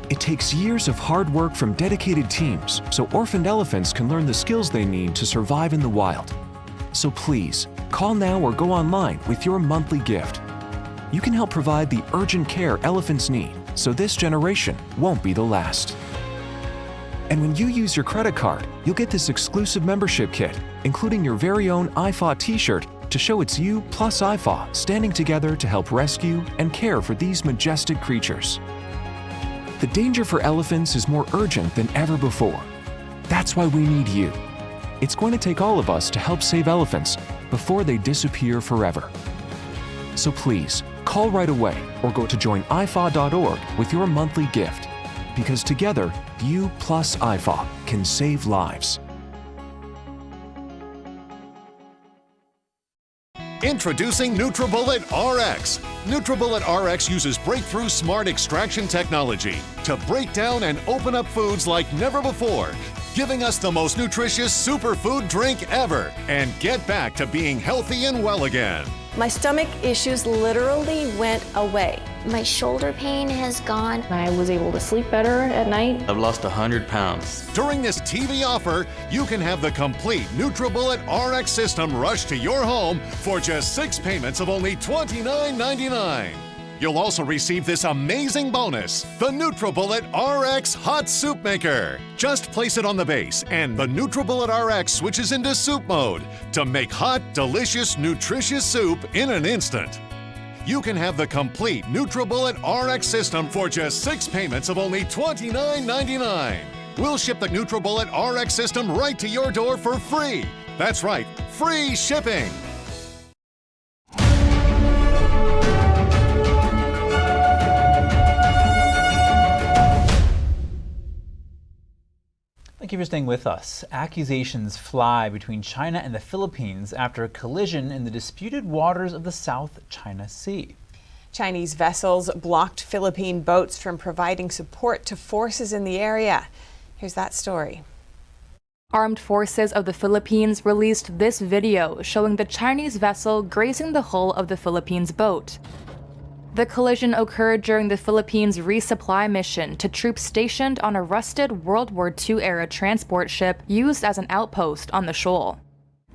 It takes years of hard work from dedicated teams so orphaned elephants can learn the skills they need to survive in the wild. So please, call now or go online with your monthly gift. You can help provide the urgent care elephants need so this generation won't be the last. And when you use your credit card, you'll get this exclusive membership kit, including your very own IFAW t-shirt to show it's you plus IFAW standing together to help rescue and care for these majestic creatures. The danger for elephants is more urgent than ever before. That's why we need you. It's going to take all of us to help save elephants before they disappear forever. So please, call right away or go to joinifaw.org with your monthly gift. Because together, you plus IFAW can save lives. Introducing NutriBullet RX. NutriBullet RX uses breakthrough smart extraction technology to break down and open up foods like never before, giving us the most nutritious superfood drink ever, and get back to being healthy and well again. My stomach issues literally went away. My shoulder pain has gone. I was able to sleep better at night. I've lost 100 pounds. During this TV offer, you can have the complete NutriBullet RX system rushed to your home for just 6 payments of only $29.99. You'll also receive this amazing bonus, the NutriBullet RX Hot Soup Maker. Just place it on the base, and the NutriBullet RX switches into soup mode to make hot, delicious, nutritious soup in an instant. You can have the complete NutriBullet RX system for just 6 payments of only $29.99. We'll ship the NutriBullet RX system right to your door for free. That's right, free shipping. Thank you for staying with us. Accusations fly between China and the Philippines after a collision in the disputed waters of the South China Sea. Chinese vessels blocked Philippine boats from providing support to forces in the area. Here's that story. Armed forces of the Philippines released this video showing the Chinese vessel grazing the hull of the Philippines boat. The collision occurred during the Philippines' resupply mission to troops stationed on a rusted World War II-era transport ship used as an outpost on the shoal.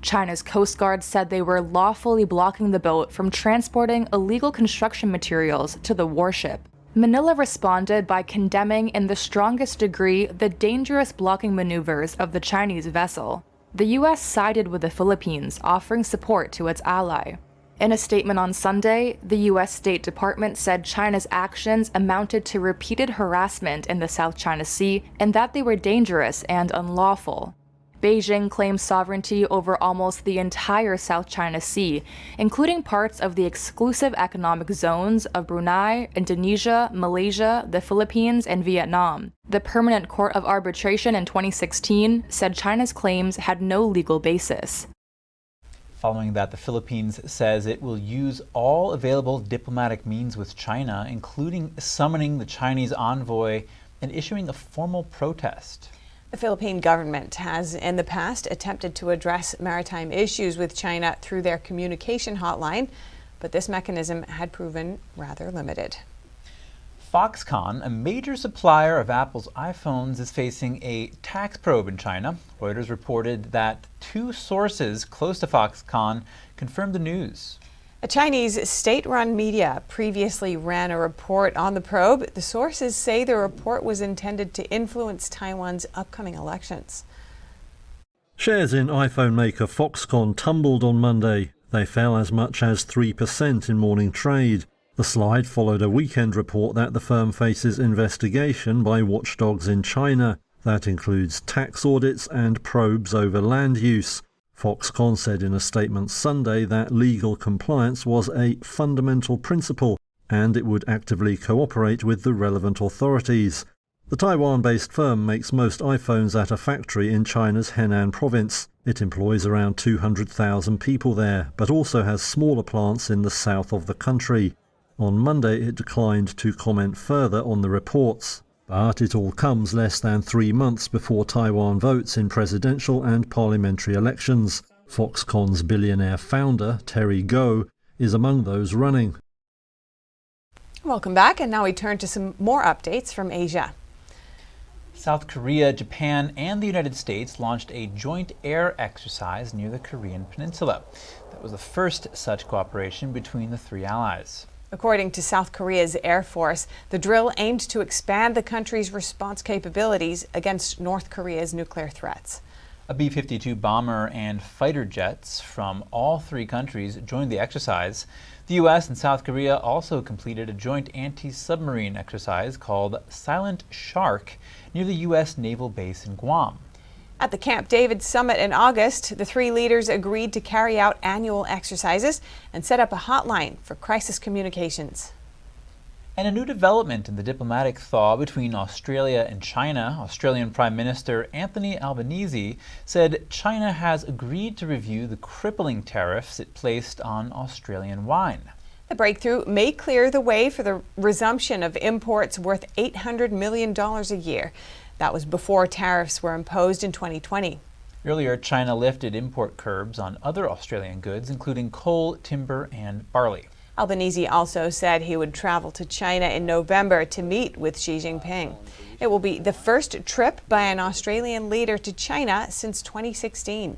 China's Coast Guard said they were lawfully blocking the boat from transporting illegal construction materials to the warship. Manila responded by condemning in the strongest degree the dangerous blocking maneuvers of the Chinese vessel. The U.S. sided with the Philippines, offering support to its ally. In a statement on Sunday, the U.S. State Department said China's actions amounted to repeated harassment in the South China Sea and that they were dangerous and unlawful. Beijing claims sovereignty over almost the entire South China Sea, including parts of the exclusive economic zones of Brunei, Indonesia, Malaysia, the Philippines, and Vietnam. The Permanent Court of Arbitration in 2016 said China's claims had no legal basis. Following that, the Philippines says it will use all available diplomatic means with China, including summoning the Chinese envoy and issuing a formal protest. The Philippine government has in the past attempted to address maritime issues with China through their communication hotline, but this mechanism had proven rather limited. Foxconn, a major supplier of Apple's iPhones, is facing a tax probe in China. Reuters reported that two sources close to Foxconn confirmed the news. A Chinese state-run media previously ran a report on the probe. The sources say the report was intended to influence Taiwan's upcoming elections. Shares in iPhone maker Foxconn tumbled on Monday. They fell as much as 3% in morning trade. The slide followed a weekend report that the firm faces investigation by watchdogs in China. That includes tax audits and probes over land use. Foxconn said in a statement Sunday that legal compliance was a fundamental principle and it would actively cooperate with the relevant authorities. The Taiwan-based firm makes most iPhones at a factory in China's Henan province. It employs around 200,000 people there, but also has smaller plants in the south of the country. On Monday, it declined to comment further on the reports. But it all comes less than 3 months before Taiwan votes in presidential and parliamentary elections. Foxconn's billionaire founder, Terry Gou, is among those running. Welcome back, and now we turn to some more updates from Asia. South Korea, Japan, and the United States launched a joint air exercise near the Korean peninsula. That was the first such cooperation between the three allies. According to South Korea's Air Force, the drill aimed to expand the country's response capabilities against North Korea's nuclear threats. A B-52 bomber and fighter jets from all three countries joined the exercise. The U.S. and South Korea also completed a joint anti-submarine exercise called Silent Shark near the U.S. naval base in Guam. At the Camp David summit in August, the three leaders agreed to carry out annual exercises and set up a hotline for crisis communications. And a new development in the diplomatic thaw between Australia and China. Australian Prime Minister Anthony Albanese said China has agreed to review the crippling tariffs it placed on Australian wine. The breakthrough may clear the way for the resumption of imports worth $800 million a year. That was before tariffs were imposed in 2020. Earlier, China lifted import curbs on other Australian goods, including coal, timber, and barley. Albanese also said he would travel to China in November to meet with Xi Jinping. It will be the first trip by an Australian leader to China since 2016.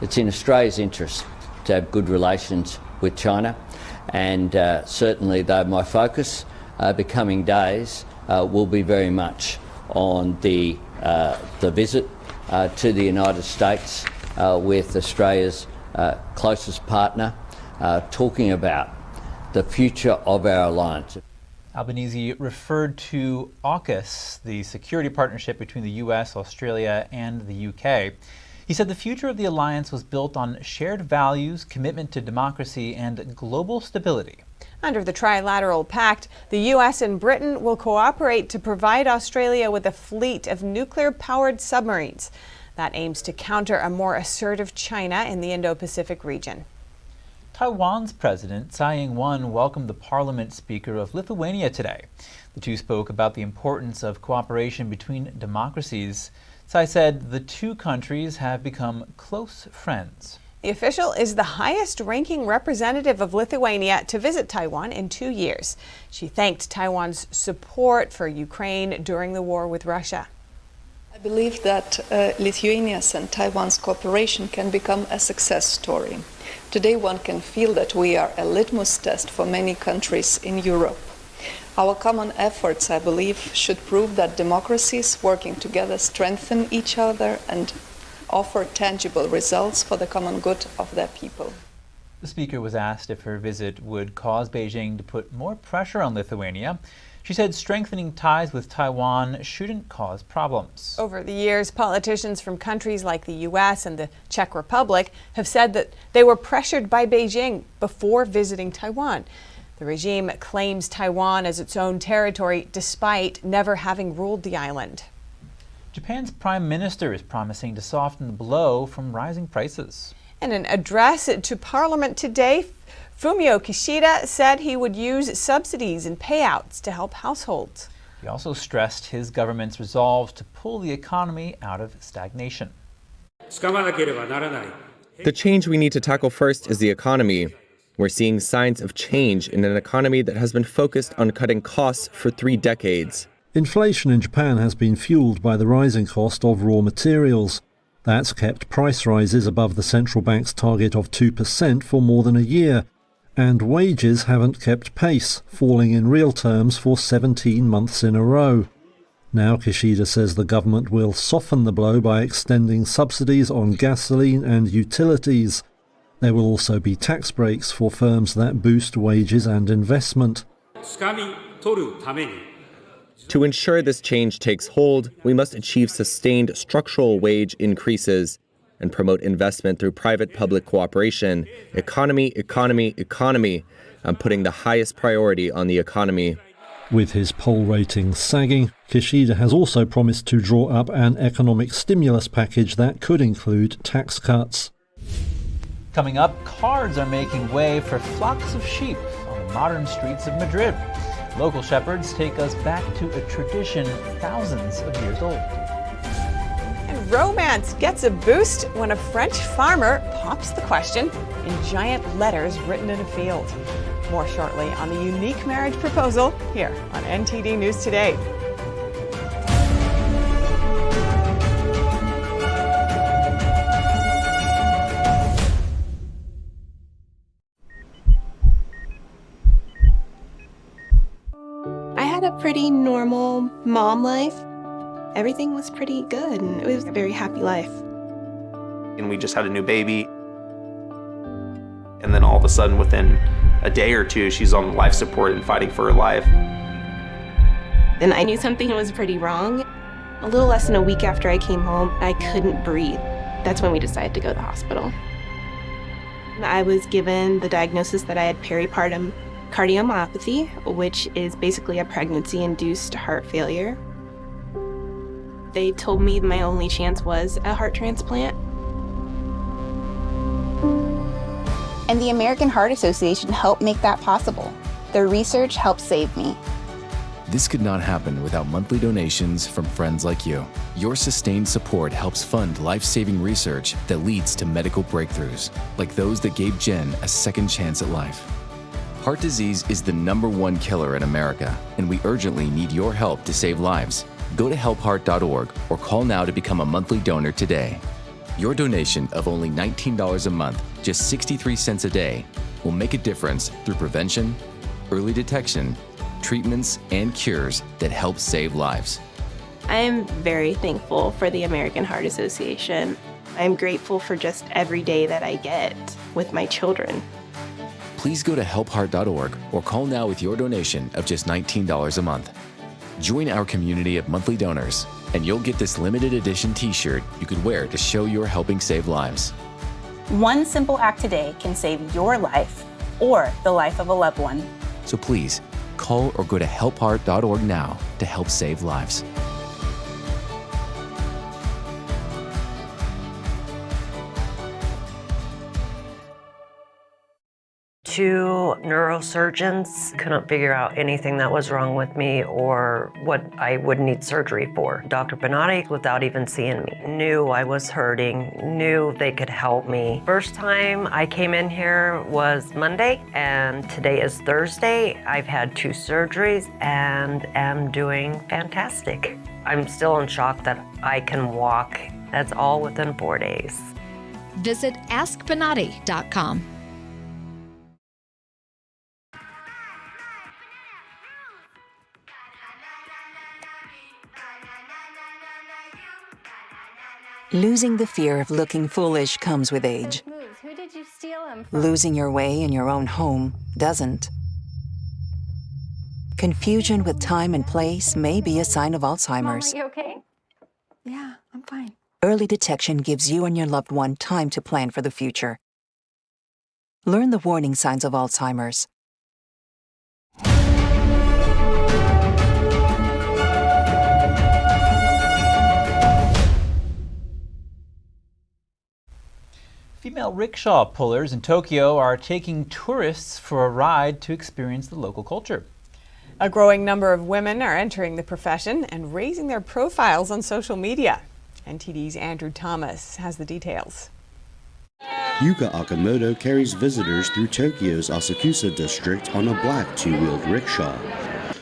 It's in Australia's interest to have good relations with China, and certainly, though, my focus the coming days will be very much on the visit to the United States with Australia's closest partner, talking about the future of our alliance. Albanese referred to AUKUS, the security partnership between the U.S., Australia, and the UK. He said the future of the alliance was built on shared values, commitment to democracy, and global stability. Under the trilateral pact, the U.S. and Britain will cooperate to provide Australia with a fleet of nuclear-powered submarines that aims to counter a more assertive China in the Indo-Pacific region. Taiwan's President Tsai Ing-wen welcomed the Parliament Speaker of Lithuania today. The two spoke about the importance of cooperation between democracies. Tsai said the two countries have become close friends. The official is the highest-ranking representative of Lithuania to visit Taiwan in 2 years. She thanked Taiwan's support for Ukraine during the war with Russia. I believe that Lithuania's and Taiwan's cooperation can become a success story. Today one can feel that we are a litmus test for many countries in Europe. Our common efforts, I believe, should prove that democracies working together strengthen each other and offer tangible results for the common good of their people. The speaker was asked if her visit would cause Beijing to put more pressure on Lithuania. She said strengthening ties with Taiwan shouldn't cause problems. Over the years, politicians from countries like the U.S. and the Czech Republic have said that they were pressured by Beijing before visiting Taiwan. The regime claims Taiwan as its own territory despite never having ruled the island. Japan's prime minister is promising to soften the blow from rising prices. In an address to Parliament today, Fumio Kishida said he would use subsidies and payouts to help households. He also stressed his government's resolve to pull the economy out of stagnation. The change we need to tackle first is the economy. We're seeing signs of change in an economy that has been focused on cutting costs for 3 decades. Inflation in Japan has been fueled by the rising cost of raw materials. That's kept price rises above the central bank's target of 2% for more than a year. And wages haven't kept pace, falling in real terms for 17 months in a row. Now Kishida says the government will soften the blow by extending subsidies on gasoline and utilities. There will also be tax breaks for firms that boost wages and investment. To ensure this change takes hold, we must achieve sustained structural wage increases and promote investment through private-public cooperation. Economy, economy, economy. I'm putting the highest priority on the economy. With his poll ratings sagging, Kishida has also promised to draw up an economic stimulus package that could include tax cuts. Coming up, cards are making way for flocks of sheep on the modern streets of Madrid. Local shepherds take us back to a tradition thousands of years old. And romance gets a boost when a French farmer pops the question in giant letters written in a field. More shortly on the unique marriage proposal here on NTD News Today. I had a pretty normal mom life. Everything was pretty good, and it was a very happy life. And we just had a new baby. And then all of a sudden, within a day or two, she's on life support and fighting for her life. And I knew something was pretty wrong. A little less than a week after I came home, I couldn't breathe. That's when we decided to go to the hospital. I was given the diagnosis that I had peripartum cardiomyopathy, which is basically a pregnancy-induced heart failure. They told me my only chance was a heart transplant. And the American Heart Association helped make that possible. Their research helped save me. This could not happen without monthly donations from friends like you. Your sustained support helps fund life-saving research that leads to medical breakthroughs, like those that gave Jen a second chance at life. Heart disease is the #1 killer in America, and we urgently need your help to save lives. Go to helpheart.org or call now to become a monthly donor today. Your donation of only $19 a month, just 63 cents a day, will make a difference through prevention, early detection, treatments, and cures that help save lives. I am very thankful for the American Heart Association. I'm grateful for just every day that I get with my children. Please go to helpheart.org or call now with your donation of just $19 a month. Join our community of monthly donors, and you'll get this limited edition t-shirt you could wear to show you're helping save lives. One simple act today can save your life or the life of a loved one. So please, call or go to helpheart.org now to help save lives. Two neurosurgeons couldn't figure out anything that was wrong with me or what I would need surgery for. Dr. Bonatti, without even seeing me, knew I was hurting, knew they could help me. First time I came in here was Monday, and today is Thursday. I've had 2 surgeries and am doing fantastic. I'm still in shock that I can walk. That's all within 4 days. Visit AskBonatti.com. Losing the fear of looking foolish comes with age. Who did you steal him from? Losing your way in your own home doesn't. Confusion with time and place may be a sign of Alzheimer's. Mom, are you okay? Yeah, I'm fine. Early detection gives you and your loved one time to plan for the future. Learn the warning signs of Alzheimer's. Female rickshaw pullers in Tokyo are taking tourists for a ride to experience the local culture. A growing number of women are entering the profession and raising their profiles on social media. NTD's Andrew Thomas has the details. Yuka Akamoto carries visitors through Tokyo's Asakusa district on a black 2-wheeled rickshaw.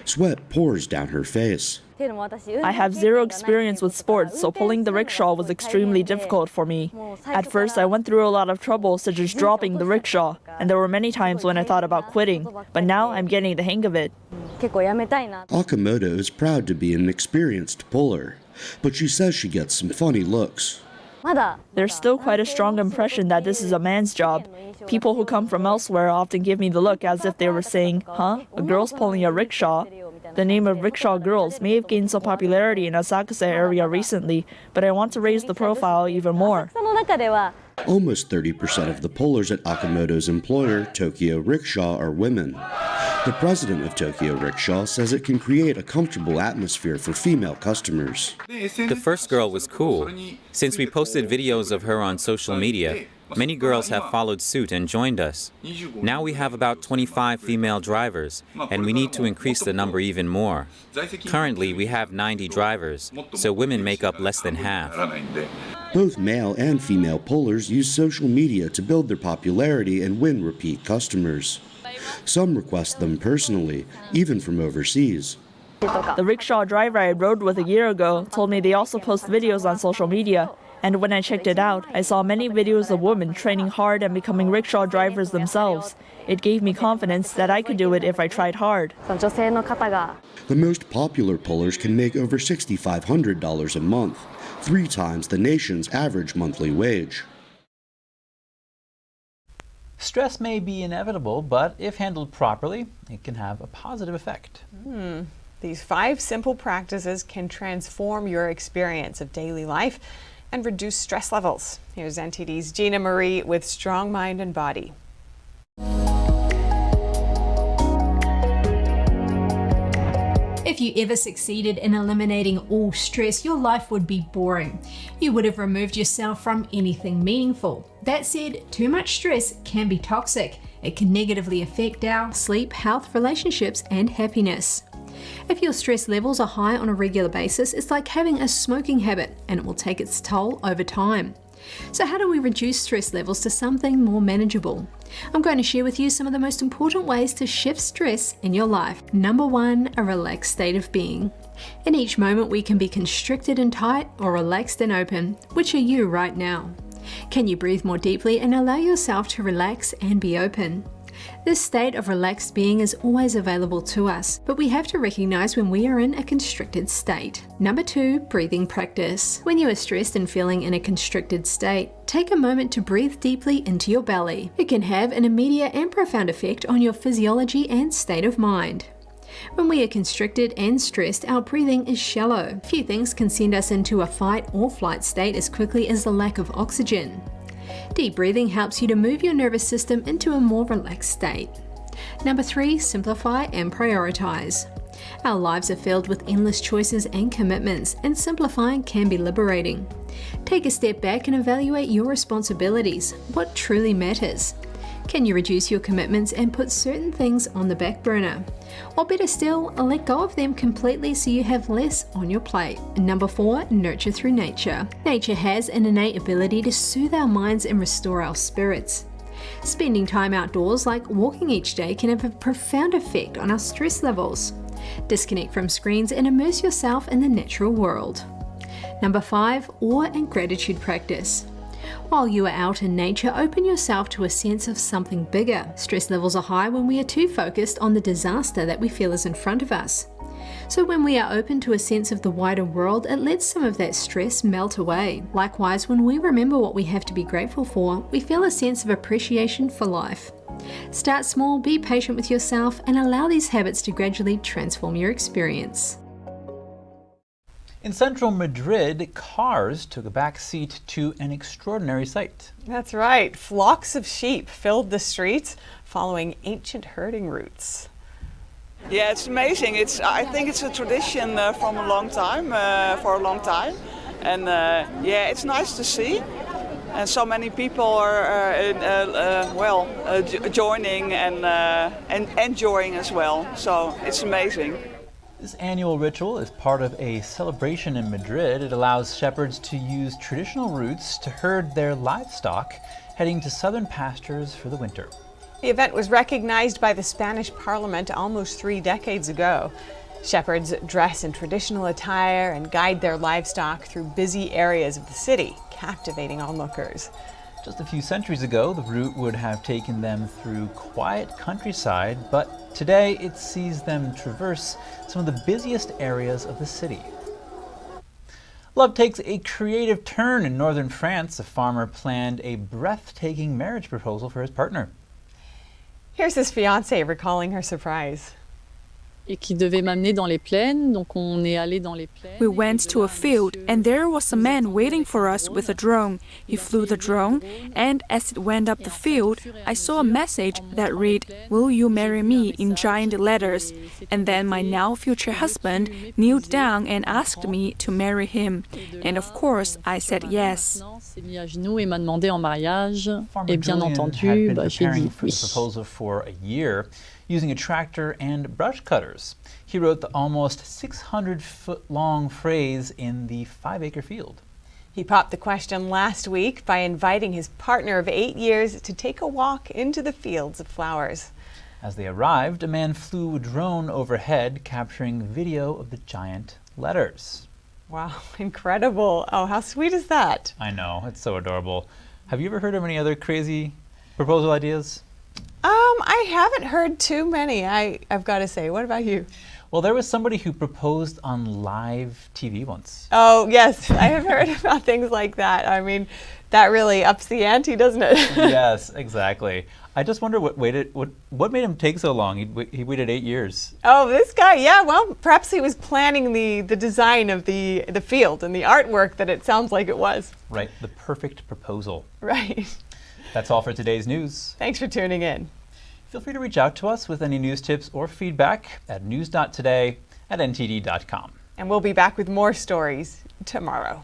Sweat pours down her face. I have zero experience with sports, so pulling the rickshaw was extremely difficult for me. At first, I went through a lot of trouble, such as dropping the rickshaw, and there were many times when I thought about quitting, but now I'm getting the hang of it. Akamoto is proud to be an experienced puller, but she says she gets some funny looks. There's still quite a strong impression that this is a man's job. People who come from elsewhere often give me the look as if they were saying, "Huh? A girl's pulling a rickshaw?" The name of rickshaw girls may have gained some popularity in Asakusa area recently, but I want to raise the profile even more. Almost 30% of the pullers at Akamoto's employer, Tokyo Rickshaw, are women. The president of Tokyo Rickshaw says it can create a comfortable atmosphere for female customers. The first girl was cool. Since we posted videos of her on social media, many girls have followed suit and joined us. Now we have about 25 female drivers, and we need to increase the number even more. Currently, we have 90 drivers, so women make up less than half. Both male and female pullers use social media to build their popularity and win repeat customers. Some request them personally, even from overseas. The rickshaw driver I rode with a year ago told me they also post videos on social media. And when I checked it out, I saw many videos of women training hard and becoming rickshaw drivers themselves. It gave me confidence that I could do it if I tried hard. The most popular pullers can make over $6,500 a month, 3 times the nation's average monthly wage. Stress may be inevitable, but if handled properly, it can have a positive effect. These 5 simple practices can transform your experience of daily life and reduce stress levels. Here's NTD's Gina Marie with Strong Mind and Body. If you ever succeeded in eliminating all stress, your life would be boring. You would have removed yourself from anything meaningful. That said, too much stress can be toxic. It can negatively affect our sleep, health, relationships, and happiness. If your stress levels are high on a regular basis, it's like having a smoking habit, and it will take its toll over time. So how do we reduce stress levels to something more manageable? I'm going to share with you some of the most important ways to shift stress in your life. Number 1, a relaxed state of being. In each moment we can be constricted and tight or relaxed and open. Which are you right now? Can you breathe more deeply and allow yourself to relax and be open? This state of relaxed being is always available to us, but we have to recognize when we are in a constricted state. Number 2, breathing practice. When you are stressed and feeling in a constricted state, take a moment to breathe deeply into your belly. It can have an immediate and profound effect on your physiology and state of mind. When we are constricted and stressed, our breathing is shallow. Few things can send us into a fight or flight state as quickly as the lack of oxygen. Deep breathing helps you to move your nervous system into a more relaxed state. Number 3, simplify and prioritize. Our lives are filled with endless choices and commitments, and simplifying can be liberating. Take a step back and evaluate your responsibilities. What truly matters? Can you reduce your commitments and put certain things on the back burner? Or better still, let go of them completely so you have less on your plate. Number 4, nurture through nature. Nature has an innate ability to soothe our minds and restore our spirits. Spending time outdoors, like walking each day, can have a profound effect on our stress levels. Disconnect from screens and immerse yourself in the natural world. Number 5, awe and gratitude practice. While you are out in nature, open yourself to a sense of something bigger. Stress levels are high when we are too focused on the disaster that we feel is in front of us. So when we are open to a sense of the wider world, it lets some of that stress melt away. Likewise, when we remember what we have to be grateful for, we feel a sense of appreciation for life. Start small, be patient with yourself, and allow these habits to gradually transform your experience. In central Madrid, cars took a back seat to an extraordinary sight. That's right. Flocks of sheep filled the streets following ancient herding routes. Yeah, it's amazing. I think it's a tradition from a long time, for a long time. And yeah, it's nice to see. And so many people are joining and enjoying as well. So it's amazing. This annual ritual is part of a celebration in Madrid. It allows shepherds to use traditional routes to herd their livestock, heading to southern pastures for the winter. The event was recognized by the Spanish Parliament almost 3 decades ago. Shepherds dress in traditional attire and guide their livestock through busy areas of the city, captivating onlookers. Just a few centuries ago, the route would have taken them through quiet countryside, but today it sees them traverse some of the busiest areas of the city. Love takes a creative turn in northern France. A farmer planned a breathtaking marriage proposal for his partner. Here's his fiancée recalling her surprise. We went to a field, and there was a man waiting for us with a drone. He flew the drone, and as it went up the field, I saw a message that read, "Will you marry me?" in giant letters. And then my now future husband kneeled down and asked me to marry him. And of course, I said yes. Farmer Julian had been preparing for the proposal for a year, using a tractor and brush cutters. He wrote the almost 600-foot-long phrase in the 5-acre field. He popped the question last week by inviting his partner of 8 years to take a walk into the fields of flowers. As they arrived, a man flew a drone overhead, capturing video of the giant letters. Wow, incredible. Oh, how sweet is that? I know, it's so adorable. Have you ever heard of any other crazy proposal ideas? I haven't heard too many, I've got to say. What about you? Well, there was somebody who proposed on live TV once. Oh, yes, I have heard about things like that. I mean, that really ups the ante, doesn't it? Yes, exactly. I just wonder what made him take so long. He waited 8 years. Oh, this guy, yeah, well, perhaps he was planning the design of the field and the artwork that it sounds like it was. Right, the perfect proposal. Right. That's all for today's news. Thanks for tuning in. Feel free to reach out to us with any news tips or feedback at news.today@ntd.com. And we'll be back with more stories tomorrow.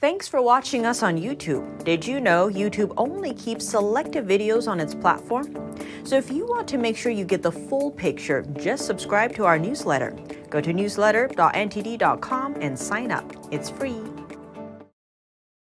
Thanks for watching us on YouTube. Did you know YouTube only keeps selective videos on its platform? So if you want to make sure you get the full picture, just subscribe to our newsletter. Go to newsletter.ntd.com and sign up. It's free.